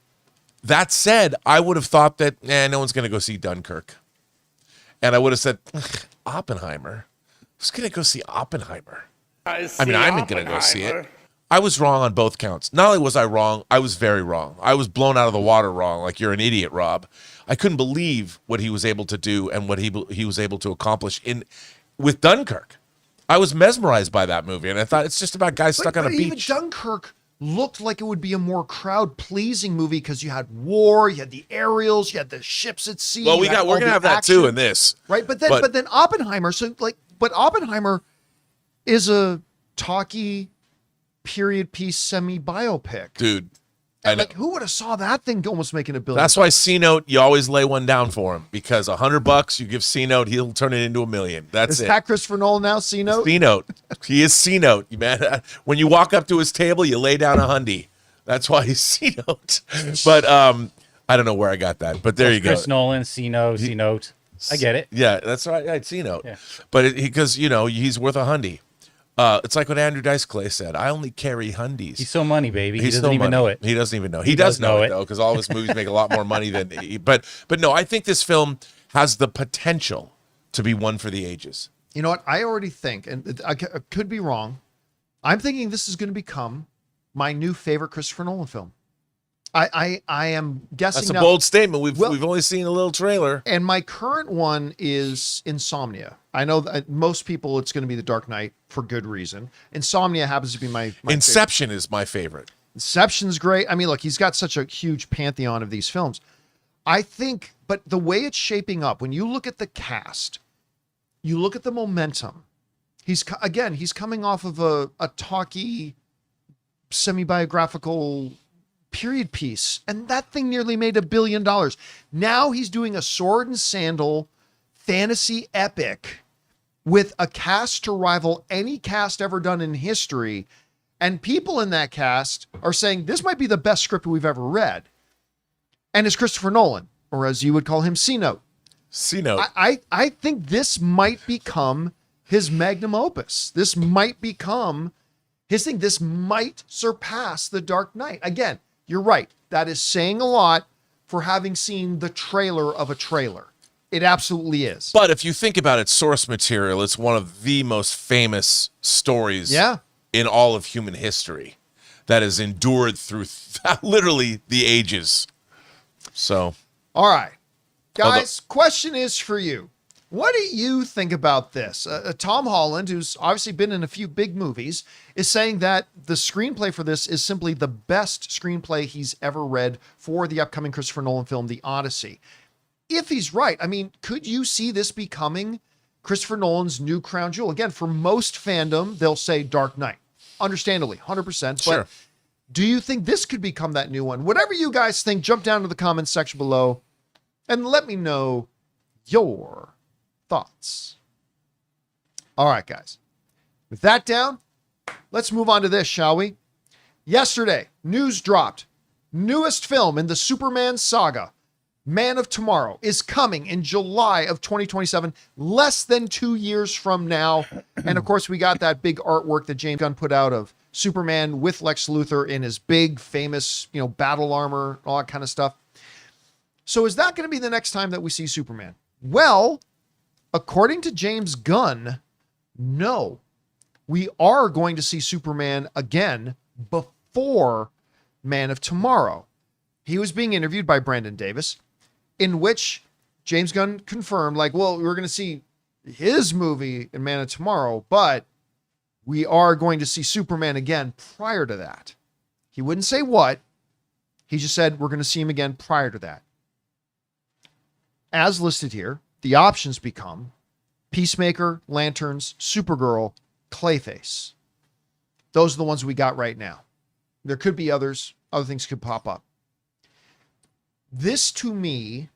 that said, I would have thought that, no one's going to go see Dunkirk. And I would have said, Oppenheimer. Who's going to go see Oppenheimer? I mean, I'm going to go see it. I was wrong on both counts. Not only was I wrong, I was very wrong. I was blown out of the water wrong, like you're an idiot, Rob. I couldn't believe what he was able to do and what he was able to accomplish with Dunkirk. I was mesmerized by that movie, and I thought it's just about guys stuck on a beach. Even Dunkirk looked like it would be a more crowd-pleasing movie because you had war, you had the aerials, you had the ships at sea. Well, we're gonna have that too in this, right? But then Oppenheimer. But Oppenheimer is a talky period piece semi-biopic, dude. I know. Like, who would have saw that thing almost making $1 billion? That's why C-Note, you always lay one down for him, because $100 you give C-Note, he'll turn it into $1 million. That's is it. that Christopher Nolan now? C-Note. C-Note. He is C-Note. You man. When you walk up to his table, you lay down $100. That's why he's C-Note. But I don't know where I got that, but there you go. Chris Nolan, C-Note. I get it. Yeah, that's right. I C-Note. Yeah. But because he's worth $100. It's like what Andrew Dice Clay said. I only carry hundies. He's so money, baby. He doesn't even know it. He doesn't even know. He does know it, though, because all of his movies make a lot more money than he. But no, I think this film has the potential to be one for the ages. You know what? I already think, and I could be wrong, I'm thinking this is going to become my new favorite Christopher Nolan film. I am guessing. That's a now, bold statement. We've only seen a little trailer. And my current one is Insomnia. I know that most people, it's going to be The Dark Knight for good reason. Insomnia happens to be my Inception favorite. is my favorite. Inception's great. I mean, look, he's got such a huge pantheon of these films. I think, but the way it's shaping up, when you look at the cast, you look at the momentum. He's coming off of a talky, semi-biographical period piece, and that thing nearly made $1 billion. Now he's doing a sword and sandal fantasy epic with a cast to rival any cast ever done in history, and people in that cast are saying this might be the best script we've ever read. And it's Christopher Nolan, or as you would call him, C-Note. C-Note. I think this might become his magnum opus. This might become his thing. This might surpass The Dark Knight. Again, you're right. That is saying a lot for having seen the trailer of a trailer. It absolutely is. But if you think about it, source material, it's one of the most famous stories in all of human history that has endured through literally the ages. So, all right, guys, question is for you. What do you think about this? Tom Holland, who's obviously been in a few big movies, is saying that the screenplay for this is simply the best screenplay he's ever read for the upcoming Christopher Nolan film, The Odyssey. If he's right, I mean, could you see this becoming Christopher Nolan's new crown jewel? Again, for most fandom, they'll say Dark Knight. Understandably, 100%. Sure. But do you think this could become that new one? Whatever you guys think, jump down to the comments section below and let me know your thoughts. All right, guys. With that down, let's move on to this, shall we? Yesterday, news dropped. Newest film in the Superman saga, Man of Tomorrow, is coming in July of 2027, less than 2 years from now. And of course, we got that big artwork that James Gunn put out of Superman with Lex Luthor in his big, famous, battle armor, all that kind of stuff. So is that going to be the next time that we see Superman? Well, according to James Gunn, no. We are going to see Superman again before Man of Tomorrow. He was being interviewed by Brandon Davis, in which James Gunn confirmed, we're going to see his movie in Man of Tomorrow, but we are going to see Superman again prior to that. He wouldn't say what. He just said we're going to see him again prior to that. As listed here, the options become Peacemaker, Lanterns, Supergirl, Clayface. Those are the ones we got right now. There could be others. Other things could pop up. This, to me,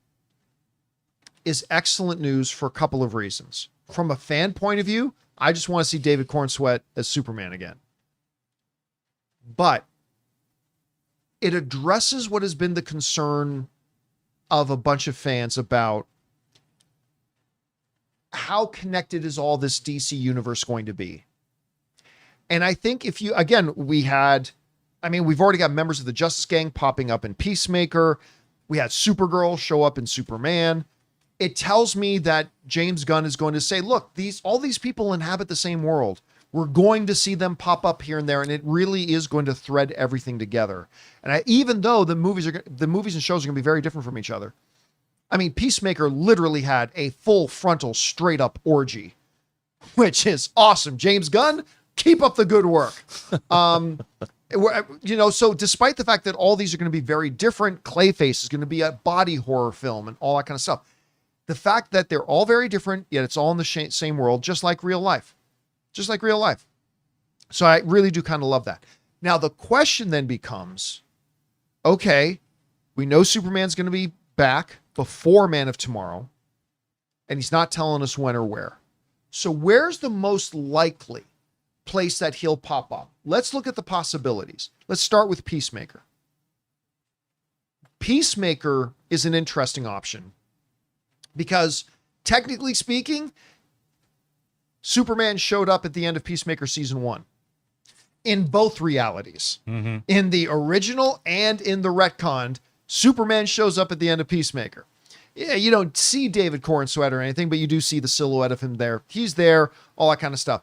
is excellent news for a couple of reasons. From a fan point of view, I just want to see David Cornsweet as Superman again. But it addresses what has been the concern of a bunch of fans about how connected is all this DC universe going to be. And I think we've already got members of the Justice Gang popping up in Peacemaker. We had Supergirl show up in Superman. It tells me that James Gunn is going to say, look, all these people inhabit the same world. We're going to see them pop up here and there, and it really is going to thread everything together. And even though the movies and shows are going to be very different from each other. I mean, Peacemaker literally had a full frontal straight up orgy, which is awesome. James Gunn, keep up the good work. So despite the fact that all these are going to be very different, Clayface is going to be a body horror film and all that kind of stuff. The fact that they're all very different, yet it's all in the same world, just like real life. Just like real life. So I really do kind of love that. Now, the question then becomes, okay, we know Superman's going to be back before Man of Tomorrow, and he's not telling us when or where. So where's the most likely place that he'll pop up? Let's look at the possibilities. Let's start with Peacemaker. Peacemaker is an interesting option because, technically speaking, Superman showed up at the end of Peacemaker season 1 in both realities. Mm-hmm. In the original and in the retconned, Superman shows up at the end of Peacemaker. Yeah, you don't see David Cornsweet or anything, but you do see the silhouette of him there. He's there, all that kind of stuff.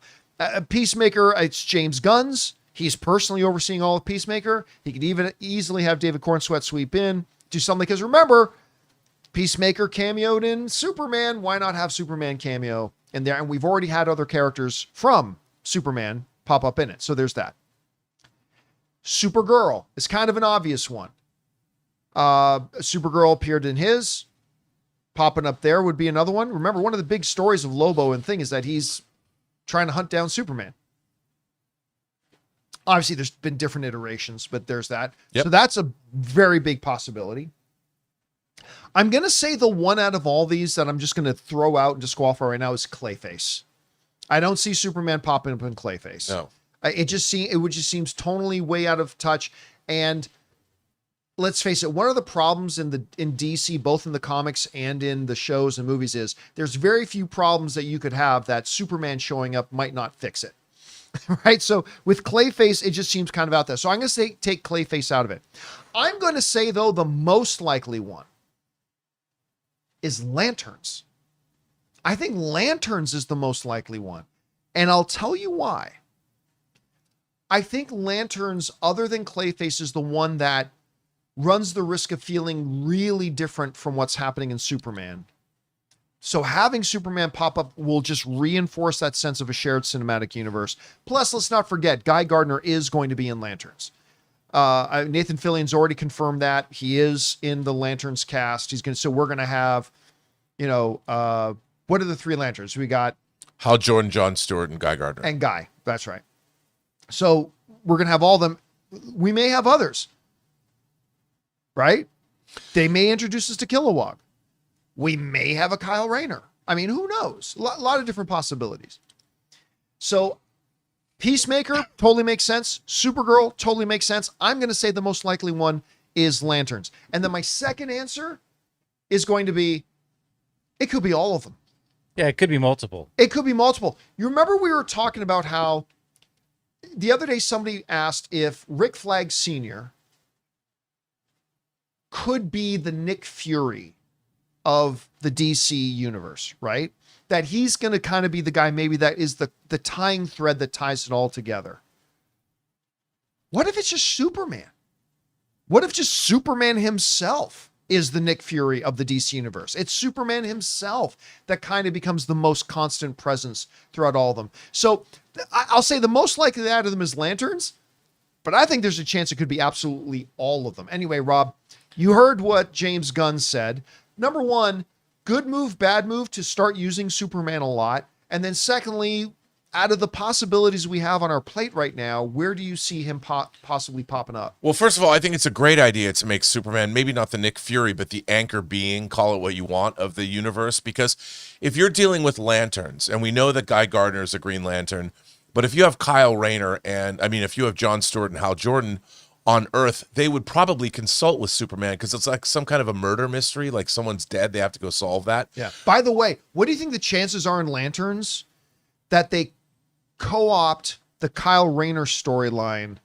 Peacemaker, it's James Gunn's. He's personally overseeing all of Peacemaker. He could even easily have David Cornsweet sweep in, do something. Because remember, Peacemaker cameoed in Superman. Why not have Superman cameo in there? And we've already had other characters from Superman pop up in it. So there's that. Supergirl is kind of an obvious one. Supergirl appeared in his. Popping up there would be another one. Remember, one of the big stories of Lobo and Thing is that he's trying to hunt down Superman. Obviously, there's been different iterations, but there's that. Yep. So that's a very big possibility. I'm going to say the one out of all these that I'm just going to throw out and disqualify right now is Clayface. I don't see Superman popping up in Clayface. No. It just seems tonally way out of touch. And let's face it, one of the problems in DC, both in the comics and in the shows and movies, is there's very few problems that you could have that Superman showing up might not fix it. Right? So with Clayface, it just seems kind of out there. So I'm going to say take Clayface out of it. I'm going to say, though, the most likely one is Lanterns. I think Lanterns is the most likely one. And I'll tell you why. I think Lanterns, other than Clayface, is the one that runs the risk of feeling really different from what's happening in Superman. So having Superman pop up will just reinforce that sense of a shared cinematic universe. Plus, let's not forget, Guy Gardner is going to be in Lanterns. Nathan Fillion's already confirmed that. He is in the Lanterns cast. So we're going to have, what are the three Lanterns? We got Hal Jordan, John Stewart, and Guy Gardner. And Guy. That's right. So we're going to have all of them. We may have others. Right? They may introduce us to Kilowog. We may have a Kyle Rayner. I mean, who knows? A lot of different possibilities. So Peacemaker totally makes sense. Supergirl totally makes sense. I'm going to say the most likely one is Lanterns. And then my second answer is going to be, it could be all of them. Yeah, it could be multiple. It could be multiple. You remember we were talking about how the other day somebody asked if Rick Flag Sr. could be the Nick Fury of the DC universe, right? That he's going to kind of be the guy maybe that is the tying thread that ties it all together. What if it's just Superman? What if just Superman himself is the Nick Fury of the DC universe? It's Superman himself that kind of becomes the most constant presence throughout all of them. So I'll say the most likely out of them is Lanterns, but I think there's a chance it could be absolutely all of them. Anyway, Rob, you heard what James Gunn said. Number one, good move, bad move to start using Superman a lot. And then secondly, out of the possibilities we have on our plate right now, where do you see him possibly popping up? Well, first of all, I think it's a great idea to make Superman maybe not the Nick Fury, but the anchor being, call it what you want, of the universe. Because if you're dealing with lanterns, and we know that Guy Gardner is a Green Lantern, but if you have Kyle Rayner if you have John Stewart and Hal Jordan on Earth, they would probably consult with Superman because it's like some kind of a murder mystery, like someone's dead, they have to go solve that. Yeah. By the way, what do you think the chances are in Lanterns that they co-opt the Kyle Rayner storyline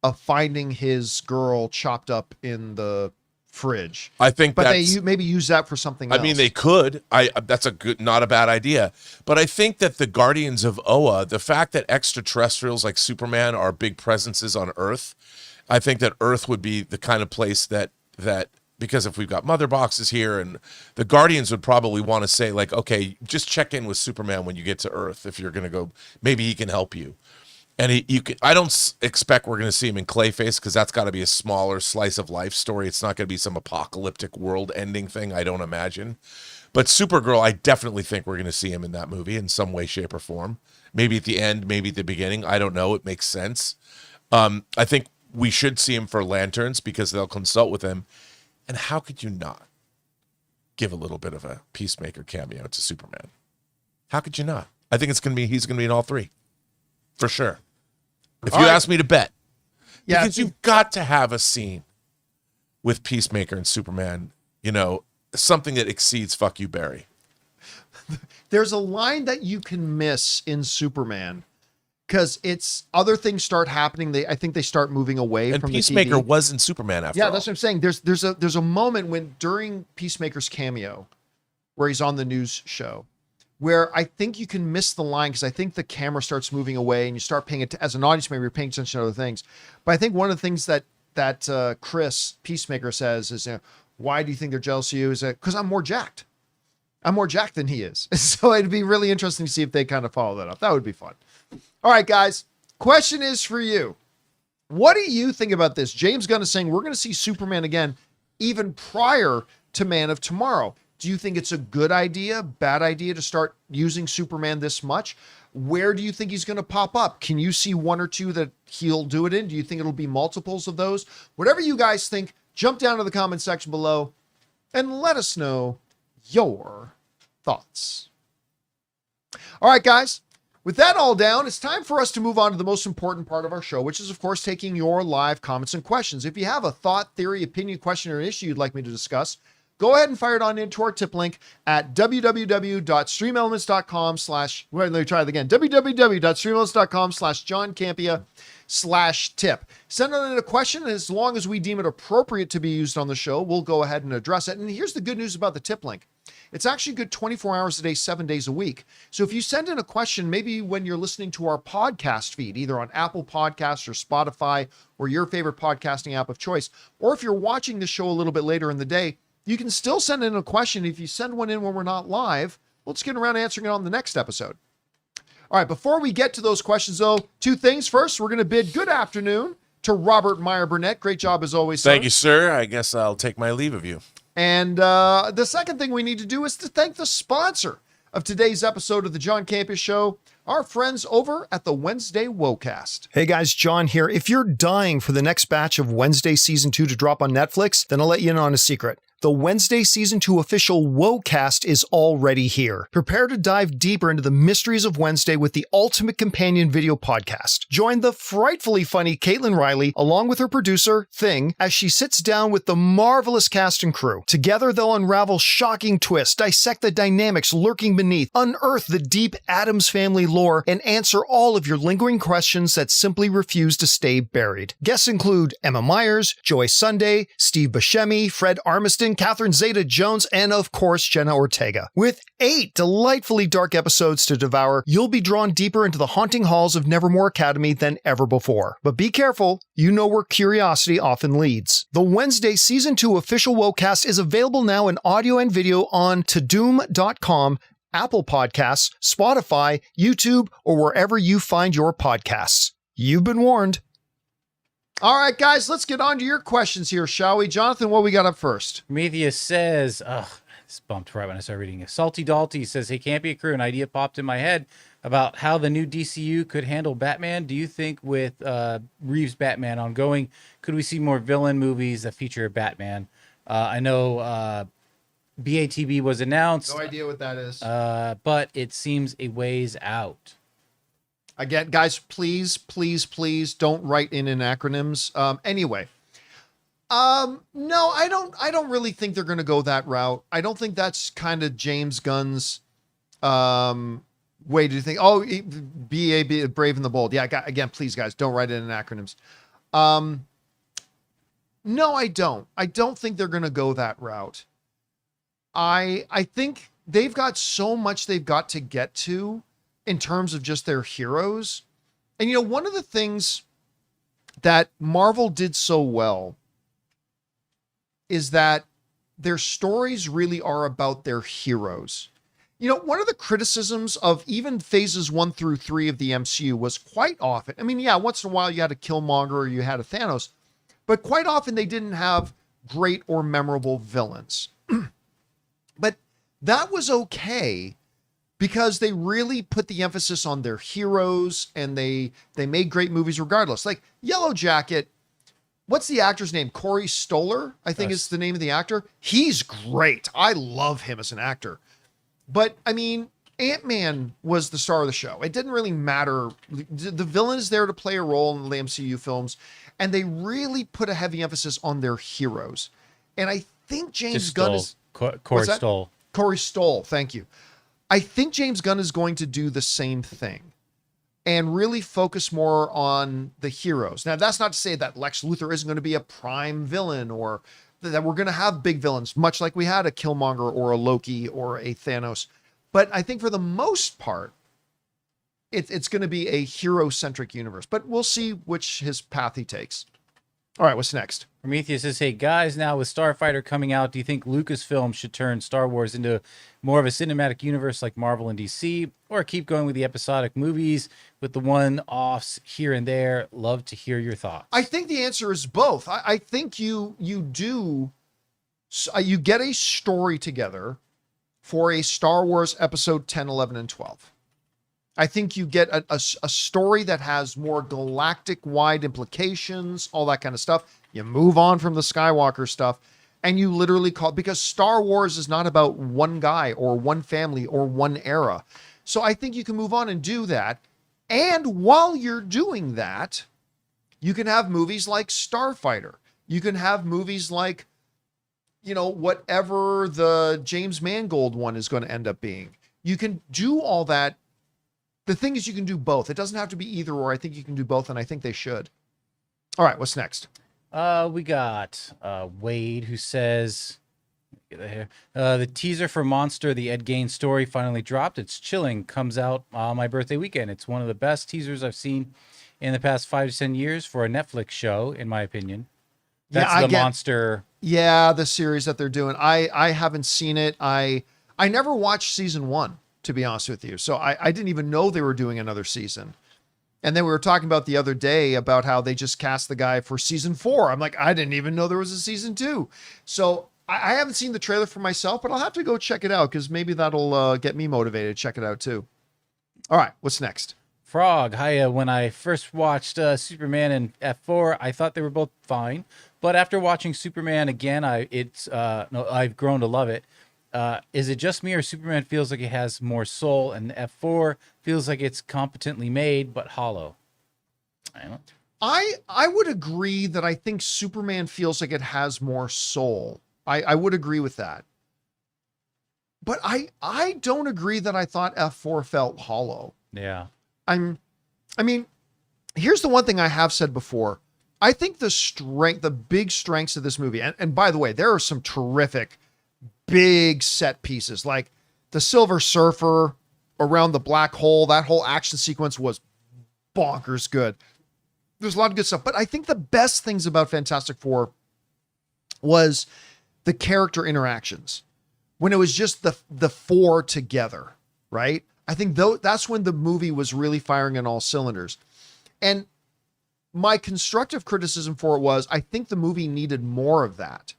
of finding his girl chopped up in the fridge? I think, but they maybe use that for something else. I mean, they could. That's not a bad idea. But I think that the Guardians of Oa, the fact that extraterrestrials like Superman are big presences on Earth, I think that Earth would be the kind of place that because if we've got mother boxes here, and the Guardians would probably want to say, like, okay, just check in with Superman when you get to Earth. If you're going to go, maybe he can help you. And I don't expect we're going to see him in Clayface because that's got to be a smaller slice of life story. It's not going to be some apocalyptic world ending thing, I don't imagine. But Supergirl, I definitely think we're going to see him in that movie in some way, shape, or form. Maybe at the end, maybe at the beginning. I don't know. It makes sense. I think we should see him for Lanterns because they'll consult with him. And how could you not give a little bit of a Peacemaker cameo to Superman? How could you not? I think he's going to be in all three. For sure. If you ask me to bet. Yeah, because you've got to have a scene with Peacemaker and Superman, something that exceeds fuck you, Barry. There's a line that you can miss in Superman because it's other things start happening. I think they start moving away from Peacemaker the TV. wasn't Superman after all. Yeah, that's what I'm saying. There's a moment when during Peacemaker's cameo where he's on the news show where I think you can miss the line because I think the camera starts moving away and you start paying it as an audience member, you're paying attention to other things. But I think one of the things that Chris Peacemaker says is, why do you think they're jealous of you? Is that because I'm more jacked. I'm more jacked than he is. So it'd be really interesting to see if they kind of follow that up. That would be fun. All right, guys. Question is for you. What do you think about this? James Gunn is saying we're going to see Superman again even prior to Man of Tomorrow. Do you think it's a good idea, bad idea to start using Superman this much? Where do you think he's going to pop up? Can you see one or two that he'll do it in? Do you think it'll be multiples of those? Whatever you guys think, jump down to the comment section below and let us know your thoughts. All right, guys. With that all down, it's time for us to move on to the most important part of our show, which is, of course, taking your live comments and questions. If you have a thought, theory, opinion, question, or issue you'd like me to discuss, go ahead and fire it on into our tip link at www.streamelements.com/ let me try it again. www.streamelements.com/John Campea/tip. Send in a question, and as long as we deem it appropriate to be used on the show, we'll go ahead and address it. And here's the good news about the tip link. It's actually good 24 hours a day, 7 days a week. So if you send in a question, maybe when you're listening to our podcast feed, either on Apple Podcasts or Spotify or your favorite podcasting app of choice, or if you're watching the show a little bit later in the day, you can still send in a question. If you send one in when we're not live, let's get around to answering it on the next episode. All right, before we get to those questions, though, two things. First, we're going to bid good afternoon to Robert Meyer Burnett. Great job as always, sir. Thank you, sir. I guess I'll take my leave of you. And the second thing we need to do is to thank the sponsor of today's episode of the John Campea Show, our friends over at the Wednesday Wocast. Hey guys, John here. If you're dying for the next batch of Wednesday Season 2 to drop on Netflix, then I'll let you in on a secret. The Wednesday Season 2 official WoCast is already here. Prepare to dive deeper into the mysteries of Wednesday with the ultimate companion video podcast. Join the frightfully funny Caitlin Riley, along with her producer, Thing, as she sits down with the marvelous cast and crew. Together, they'll unravel shocking twists, dissect the dynamics lurking beneath, unearth the deep Addams Family lore, and answer all of your lingering questions that simply refuse to stay buried. Guests include Emma Myers, Joy Sunday, Steve Buscemi, Fred Armiston, Catherine Zeta-Jones, and of course, Jenna Ortega. With 8 delightfully dark episodes to devour, you'll be drawn deeper into the haunting halls of Nevermore Academy than ever before. But be careful, you know where curiosity often leads. The Wednesday Season 2 official WoCast is available now in audio and video on todoom.com, Apple Podcasts, Spotify, YouTube, or wherever you find your podcasts. You've been warned. All right, guys, let's get on to your questions here, shall we? Jonathan, what we got up first? Prometheus says, this bumped right when I started reading it. Salty Dalty says, hey, Campea Crew, an idea popped in my head about how the new DCU could handle Batman. Do you think with Reeves' Batman ongoing, could we see more villain movies that feature Batman? I know BATB was announced. No idea what that is. But it seems a ways out. Again, guys, please don't write in acronyms. Anyway, no, I don't really think they're going to go that route. I don't think that's kind of James Gunn's way to think. Oh, B Brave and the Bold. Yeah, again, please, guys, don't write it in acronyms. No, I don't. I don't think they're going to go that route. I think they've got so much they've got to get to in terms of just their heroes. And, you know, one of the things that Marvel did so well is that their stories really are about their heroes. You know, one of the criticisms of even phases 1 through 3 of the MCU was quite often, I mean, yeah, once in a while you had a Killmonger or you had a Thanos, but quite often they didn't have great or memorable villains. But that was okay because they really put the emphasis on their heroes and they made great movies regardless. Like Yellow Jacket, what's the actor's name? Corey Stoller, I think is the name of the actor. He's great. I love him as an actor. But I mean, Ant-Man was the star of the show. It didn't really matter. The villain is there to play a role in the MCU films, and they really put a heavy emphasis on their heroes. And I think James Gunn is... Corey Stoll. Corey Stoll, thank you. I think James Gunn is going to do the same thing and really focus more on the heroes. Now, that's not to say that Lex Luthor isn't going to be a prime villain or that we're going to have big villains, much like we had a Killmonger or a Loki or a Thanos. But I think for the most part, it's going to be a hero-centric universe. But we'll see which his path he takes. All right, what's next? Prometheus says, hey, guys, now with Starfighter coming out, do you think Lucasfilm should turn Star Wars into more of a cinematic universe like Marvel and DC, or keep going with the episodic movies with the one-offs here and there? Love to hear your thoughts. I think the answer is both. I think you get a story together for a Star Wars episode 10, 11, and 12. I think you get a story that has more galactic-wide implications, all that kind of stuff. You move on from the Skywalker stuff, and you literally call it, because Star Wars is not about one guy or one family or one era. So I think you can move on and do that. And while you're doing that, you can have movies like Starfighter. You can have movies like, you know, whatever the James Mangold one is going to end up being. You can do all that. The thing is, you can do both. It doesn't have to be either or. I think you can do both, and I think they should. All right, what's next? We got Wade, who says, get that here. The teaser for Monster, the Ed Gein story, finally dropped. It's chilling. Comes out on my birthday weekend. It's one of the best teasers I've seen in the past 5 to 10 years for a Netflix show, in my opinion. That's Monster. Yeah, the series that they're doing. I haven't seen it. I never watched season 1. To be honest with you. So I didn't even know they were doing another season. And then we were talking about the other day about how they just cast the guy for season 4. I'm like, I didn't even know there was a season 2. So I haven't seen the trailer for myself, but I'll have to go check it out because maybe that'll get me motivated to check it out too. All right, what's next? Frog, hiya. When I first watched Superman and F4, I thought they were both fine, but after watching Superman again, I've grown to love it. Is it just me, or Superman feels like it has more soul, and F4 feels like it's competently made but hollow? I don't know. I would agree that I think Superman feels like it has more soul. I would agree with that. But I don't agree that I thought F4 felt hollow. Yeah. I mean, here's the one thing I have said before. I think the big strengths of this movie, and by the way, there are some terrific big set pieces, like the Silver Surfer around the black hole. That whole action sequence was bonkers good. There's a lot of good stuff, but I think the best things about Fantastic Four was the character interactions. When it was just the four together, right? I think that's when the movie was really firing on all cylinders. And my constructive criticism for it was, I think the movie needed more of that.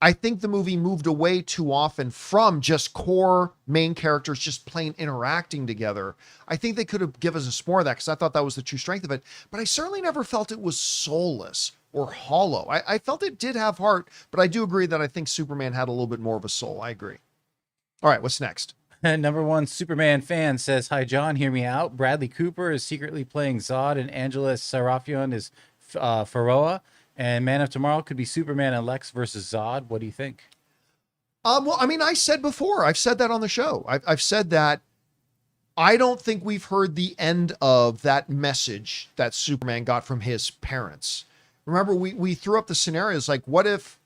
I think the movie moved away too often from just core main characters just plain interacting together. I think they could have given us more of that, because I thought that was the true strength of it. But I certainly never felt it was soulless or hollow. I felt it did have heart, but I do agree that I think Superman had a little bit more of a soul. I agree. All right, what's next? Number one Superman fan says, hi, John, hear me out. Bradley Cooper is secretly playing Zod, and Angela Sarafian is Pharaoh. And Man of Tomorrow could be Superman and Lex versus Zod. What do you think? Well, I mean, I said before, I've said that on the show. I've said that I don't think we've heard the end of that message that Superman got from his parents. Remember, we threw up the scenarios like, what if,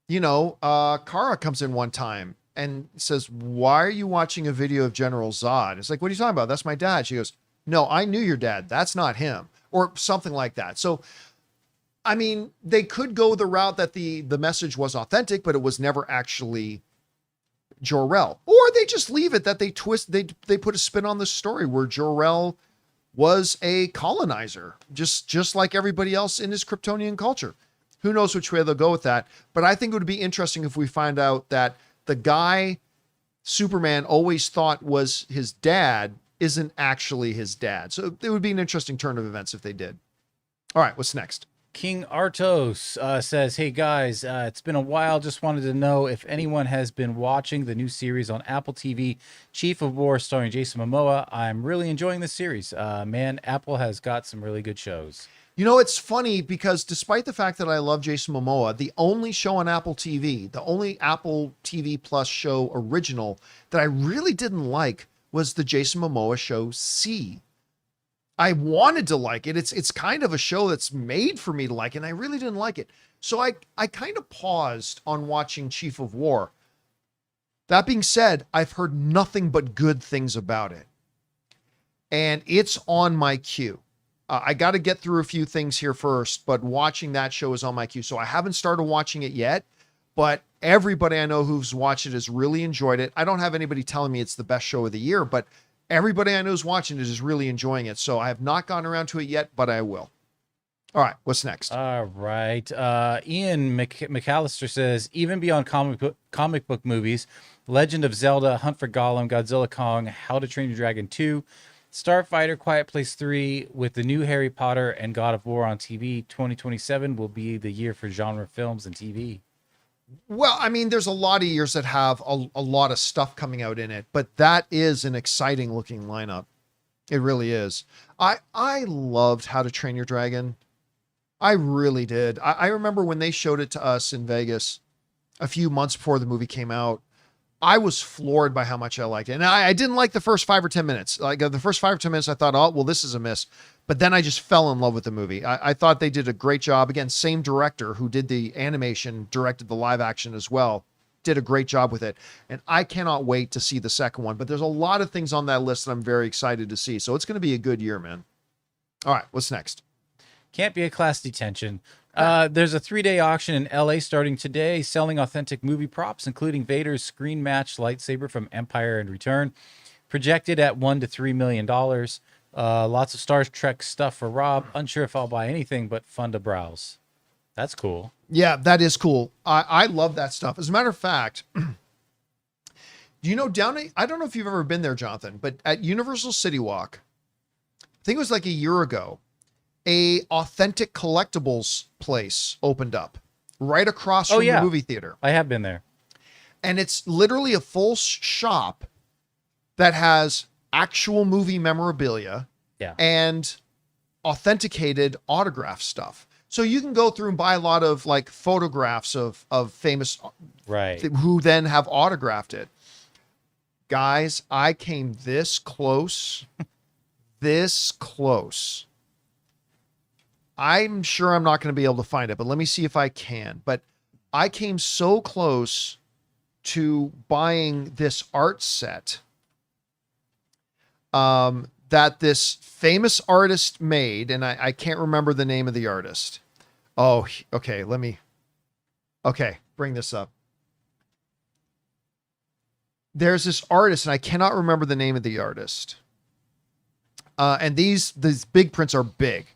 Kara comes in one time and says, why are you watching a video of General Zod? It's like, what are you talking about? That's my dad. She goes, no, I knew your dad. That's not him. Or something like that. So, I mean, they could go the route that the message was authentic, but it was never actually Jor-El. Or they just leave it that they put a spin on the story where Jor-El was a colonizer, just like everybody else in his Kryptonian culture. Who knows which way they'll go with that. But I think it would be interesting if we find out that the guy Superman always thought was his dad isn't actually his dad. So it would be an interesting turn of events if they did. All right, what's next? King Artos says, hey guys, it's been a while. Just wanted to know if anyone has been watching the new series on Apple TV, Chief of War, starring Jason Momoa. I'm really enjoying this series. Man, Apple has got some really good shows. It's funny because despite the fact that I love Jason Momoa, the only show on Apple TV, the only Apple TV Plus show original that I really didn't like was the Jason Momoa show C. I wanted to like it. It's kind of a show that's made for me to like, and I really didn't like it. So I kind of paused on watching Chief of War. That being said, I've heard nothing but good things about it. And it's on my queue. I got to get through a few things here first, but watching that show is on my queue. So I haven't started watching it yet, but everybody I know who's watched it has really enjoyed it. I don't have anybody telling me it's the best show of the year, but everybody I know who's watching it is really enjoying it. So I have not gotten around to it yet, but I will. All right, what's next? All right. Ian McAllister says, even beyond comic book movies, Legend of Zelda, Hunt for Gollum, Godzilla Kong, How to Train Your Dragon 2, Starfighter, Quiet Place 3, with the new Harry Potter and God of War on TV, 2027 will be the year for genre films and TV. Well, I mean, there's a lot of years that have a lot of stuff coming out in it, but that is an exciting looking lineup. It really is. I loved How to Train Your Dragon. I really did. I remember when they showed it to us in Vegas a few months before the movie came out, I was floored by how much I liked it. And I didn't like the first 5 or 10 minutes. Like the first 5 or 10 minutes, I thought, oh, well, this is a miss. But then I just fell in love with the movie. I thought they did a great job. Again, same director who did the animation, directed the live action as well. Did a great job with it. And I cannot wait to see the second one. But there's a lot of things on that list that I'm very excited to see. So it's going to be a good year, man. All right, what's next? Can't be a class detention. There's a 3-day auction in LA starting today, selling authentic movie props, including Vader's screen match lightsaber from Empire and Return, projected at $1 to $3 million. Lots of Star Trek stuff for Rob. Unsure if I'll buy anything, but fun to browse. That's cool. Yeah, that is cool. I love that stuff. As a matter of fact, do you know I don't know if you've ever been there, Jonathan, but at Universal City Walk, think it was like a year ago, a authentic collectibles place opened up right across from the movie theater. I have been there. And it's literally a full shop that has actual movie memorabilia and authenticated autograph stuff. So you can go through and buy a lot of like photographs of famous who then have autographed it. Guys, I came this close. This close. I'm sure I'm not going to be able to find it, but let me see if I can. But I came so close to buying this art set that this famous artist made, and I can't remember the name of the artist. Oh, okay. Bring this up. There's this artist, and I cannot remember the name of the artist. And these big prints are big.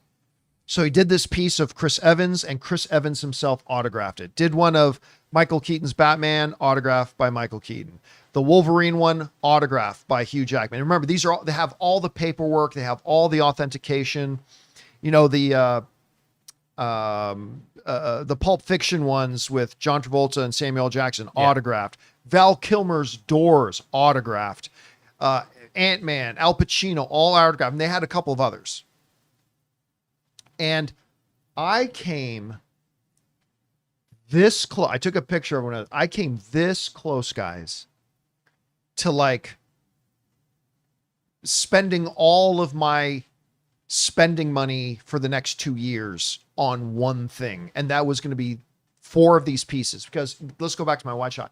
So he did this piece of Chris Evans, and Chris Evans himself autographed it. Did one of Michael Keaton's Batman, autographed by Michael Keaton. The Wolverine one, autographed by Hugh Jackman. And remember, they have all the paperwork. They have all the authentication. You know, the Pulp Fiction ones with John Travolta and Samuel L. Jackson, autographed. Val Kilmer's Doors, autographed. Ant-Man, Al Pacino, all autographed. And they had a couple of others. And I came this close. I took a picture of one. I came this close, guys, to like spending all of my spending money for the next 2 years on one thing. And that was going to be 4 of these pieces, because let's go back to my wide shot.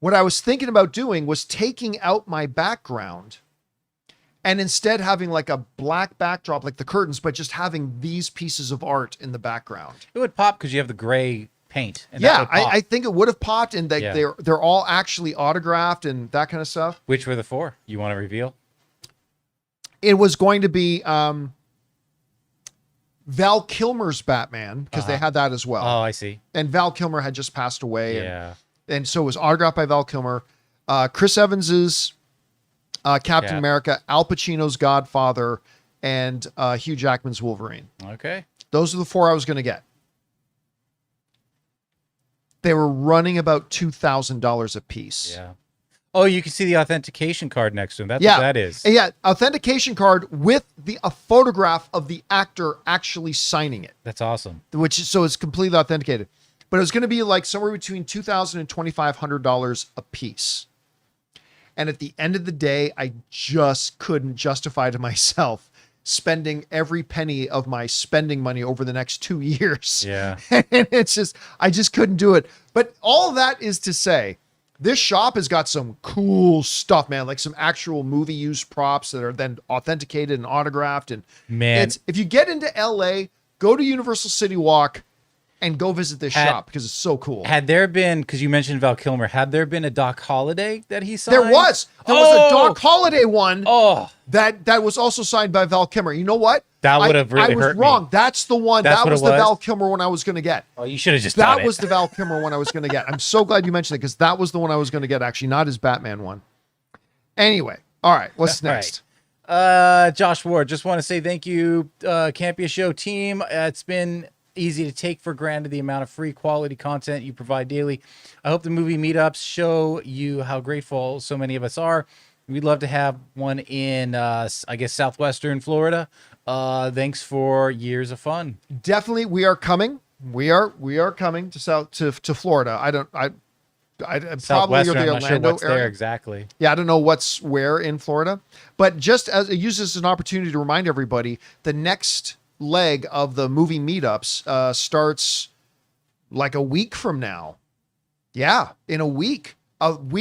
What I was thinking about doing was taking out my background and instead having like a black backdrop, like the curtains, but just having these pieces of art in the background. It would pop because you have the gray paint. And yeah, I think it would have popped, and they're all actually autographed and that kind of stuff. Which were the 4 you want to reveal? It was going to be Val Kilmer's Batman, because they had that as well. Oh, I see. And Val Kilmer had just passed away. Yeah. And so it was autographed by Val Kilmer. Chris Evans's Captain America, Al Pacino's Godfather, and Hugh Jackman's Wolverine. Okay. Those are the 4 I was going to get. They were running about $2,000 a piece. Yeah. Oh, you can see the authentication card next to him. That's what that is. Yeah, authentication card with a photograph of the actor actually signing it. That's awesome. So it's completely authenticated. But it was going to be like somewhere between $2,000 and $2,500 a piece. And at the end of the day, I just couldn't justify to myself spending every penny of my spending money over the next 2 years. Yeah. And it's just, I just couldn't do it. But all that is to say, this shop has got some cool stuff, man. Like some actual movie use props that are then authenticated and autographed. And man, if you get into LA, go to Universal City Walk and go visit this shop, because it's so cool. Had there been, because you mentioned Val Kilmer, had there been a Doc Holliday that he signed? There was a Doc Holliday one that was also signed by Val Kilmer. You know what? That would have really hurt me. I was wrong. That's the one. That was the Val Kilmer one I was going to get. Oh, you should have just done it. That was the Val Kilmer one I was going to get. I'm so glad you mentioned it, because that was the one I was going to get, actually, not his Batman one. Anyway, all right, what's next? Josh Ward, just want to say thank you, Campea Show team. It's been easy to take for granted the amount of free quality content you provide daily. I hope the movie meetups show you how grateful so many of us are. We'd love to have one in, I guess, southwestern Florida. Thanks for years of fun. Definitely, we are coming. We are coming to Florida. I probably the Orlando area. There exactly. Yeah, I don't know what's where in Florida, but just as it uses an opportunity to remind everybody, the next leg of the movie meetups starts like a week from now. Yeah, in a week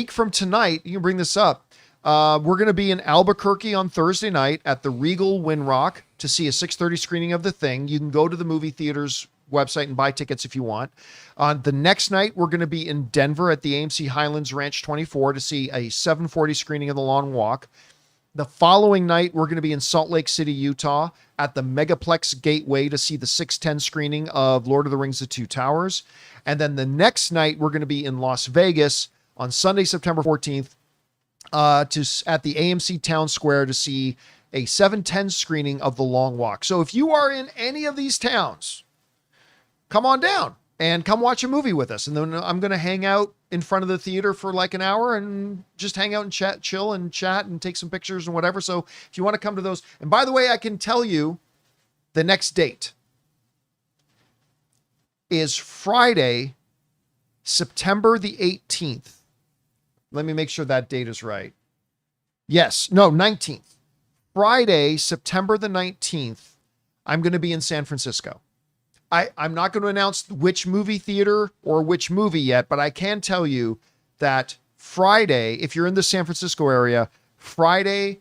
from tonight. You can bring this up. We're going to be in Albuquerque on Thursday night at the Regal Windrock to see a 6:30 screening of The Thing. You can go to the movie theater's website and buy tickets if you want. On the next night, we're going to be in Denver at the AMC Highlands Ranch 24 to see a 7:40 screening of The Long Walk. The following night, we're going to be in Salt Lake City, Utah at the Megaplex Gateway to see the 6:10 screening of Lord of the Rings: The Two Towers. And then the next night, we're going to be in Las Vegas on Sunday, September 14th at the AMC Town Square to see a 7:10 screening of The Long Walk. So if you are in any of these towns, come on down and come watch a movie with us. And then I'm going to hang out in front of the theater for like an hour and just hang out and chill and chat and take some pictures and whatever. So if you want to come to those, and by the way, I can tell you the next date is Friday, September the 18th. Let me make sure that date is right. Yes, no, 19th. Friday, September the 19th, I'm going to be in San Francisco. I'm not going to announce which movie theater or which movie yet, but I can tell you that Friday, if you're in the San Francisco area, Friday,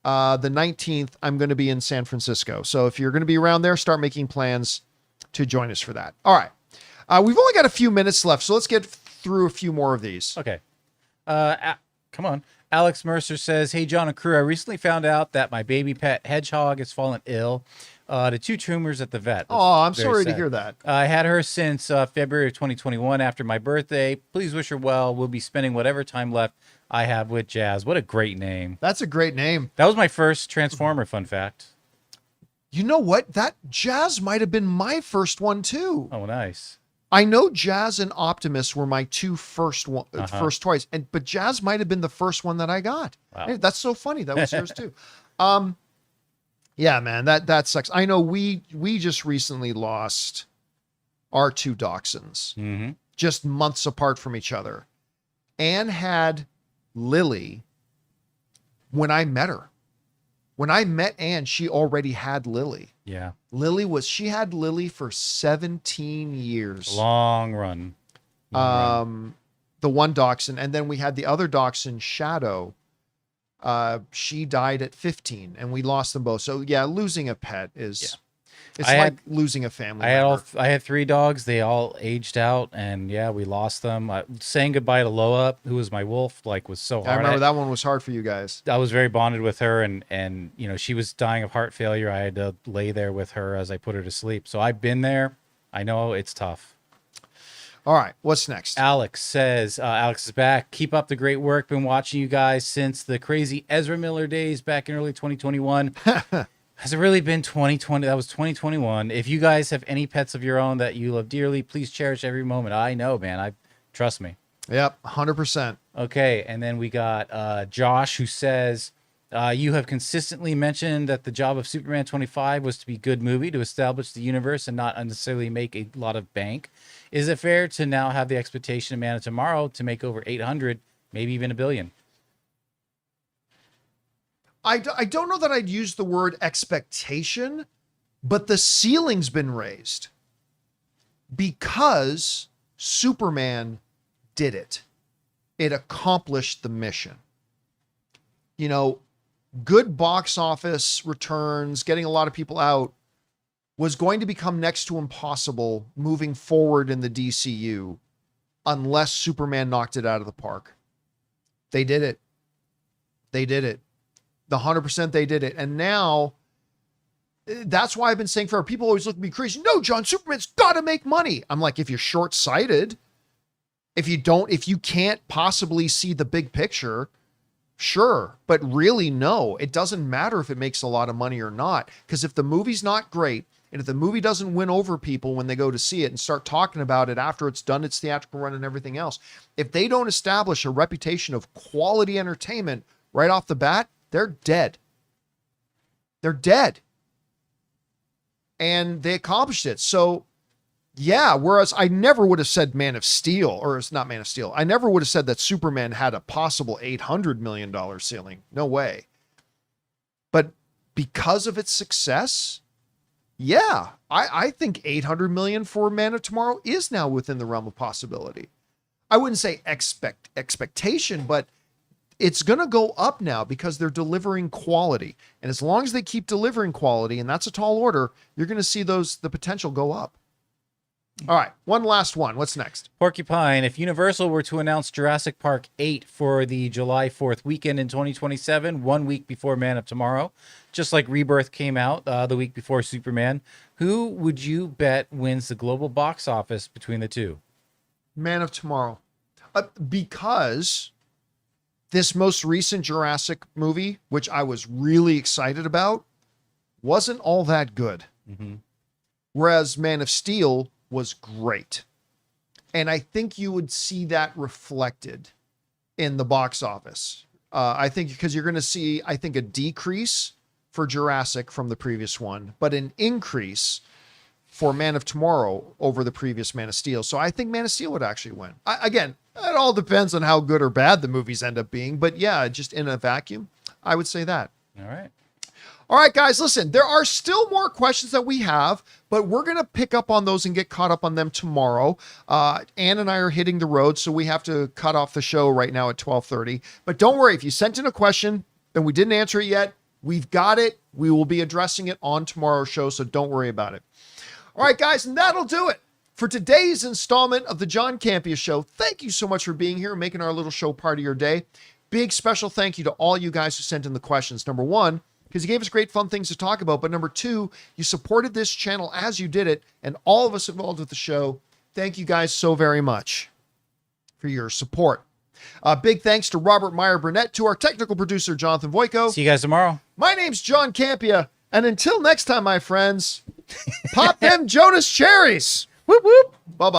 the 19th, I'm going to be in San Francisco. So if you're going to be around there, start making plans to join us for that. All right. We've only got a few minutes left, so let's get through a few more of these. Okay. Come on. Alex Mercer says, hey, John and crew, I recently found out that my baby pet hedgehog has fallen ill to 2 tumors at the vet. That's I'm very sorry sad. to hear that. I had her since February of 2021 after my birthday. Please wish her well. We'll be spending whatever time left I have with Jazz. What a great name. That's a great name. That was my first Transformer, fun fact. You know what? That Jazz might have been my first one too. Oh, nice. I know Jazz and Optimus were my 2 first toys, but Jazz might have been the first one that I got. Wow. Hey, that's so funny. That was yours too. Yeah, man, that sucks. I know we just recently lost our 2 dachshunds, just months apart from each other. Anne had Lily when I met her. When I met Anne, she already had Lily. Yeah. She had Lily for 17 years. Long run. The one dachshund. And then we had the other dachshund, Shadow. She died at 15 and we lost them both. So yeah, losing a pet is, it's losing a family member. I had 3 dogs. They all aged out and yeah, we lost them. Saying goodbye to Loa, who was my wolf, was so hard. I remember that one was hard for you guys. I was very bonded with her and she was dying of heart failure. I had to lay there with her as I put her to sleep. So I've been there. I know it's tough. All right, what's next? Alex says, Alex is back. Keep up the great work. Been watching you guys since the crazy Ezra Miller days back in early 2021. Has it really been 2020? That was 2021. If you guys have any pets of your own that you love dearly, please cherish every moment. I know, man. Trust me. Yep, 100%. Okay, and then we got Josh who says, you have consistently mentioned that the job of Superman 25 was to be a good movie, to establish the universe and not unnecessarily make a lot of bank. Is it fair to now have the expectation of Man of Tomorrow to make over 800, maybe even $1 billion? I don't know that I'd use the word expectation, but the ceiling's been raised because Superman did it. It accomplished the mission. Good box office returns, getting a lot of people out was going to become next to impossible moving forward in the DCU unless Superman knocked it out of the park. They did it. The 100% they did it. And now that's why I've been saying forever, people always look at me crazy. No, John, Superman's got to make money. I'm like, if you're short-sighted, if you can't possibly see the big picture, sure. But really, no, it doesn't matter if it makes a lot of money or not. Because if the movie's not great, and if the movie doesn't win over people when they go to see it and start talking about it after it's done its theatrical run and everything else, if they don't establish a reputation of quality entertainment right off the bat, they're dead. They're dead. And they accomplished it. So, yeah, whereas I never would have said Man of Steel, or it's not Man of Steel. I never would have said that Superman had a possible $800 million ceiling. No way. But because of its success, yeah, I think 800 million for Man of Tomorrow is now within the realm of possibility. I wouldn't say expectation, but it's going to go up now because they're delivering quality. And as long as they keep delivering quality, and that's a tall order, you're going to see the potential go up. All right, one last one. What's next? Porcupine, if Universal were to announce Jurassic Park 8 for the July 4th weekend in 2027, 1 week before Man of Tomorrow, just like Rebirth came out the week before Superman, who would you bet wins the global box office between the two? Man of Tomorrow. Because this most recent Jurassic movie, which I was really excited about, wasn't all that good. Whereas Man of Steel was great. And I think you would see that reflected in the box office. I think because you're going to see, I think, a decrease for Jurassic from the previous one, but an increase for Man of Tomorrow over the previous Man of Steel. So I think Man of Steel would actually win. Again, it all depends on how good or bad the movies end up being. But yeah, just in a vacuum, I would say that. All right. All right, guys, listen, there are still more questions that we have, but we're going to pick up on those and get caught up on them tomorrow. Ann and I are hitting the road, so we have to cut off the show right now at 12:30. But don't worry, if you sent in a question and we didn't answer it yet, we've got it. We will be addressing it on tomorrow's show, so don't worry about it. All right, guys, and that'll do it for today's installment of the John Campea Show. Thank you so much for being here and making our little show part of your day. Big special thank you to all you guys who sent in the questions. Number one, because you gave us great fun things to talk about. But number two, you supported this channel as you did it, and all of us involved with the show. Thank you guys so very much for your support. Big thanks to Robert Meyer Burnett, to our technical producer, Jonathan Voico. See you guys tomorrow. My name's John Campea, and until next time, my friends, pop them Jonas cherries. Whoop, whoop. Bye-bye.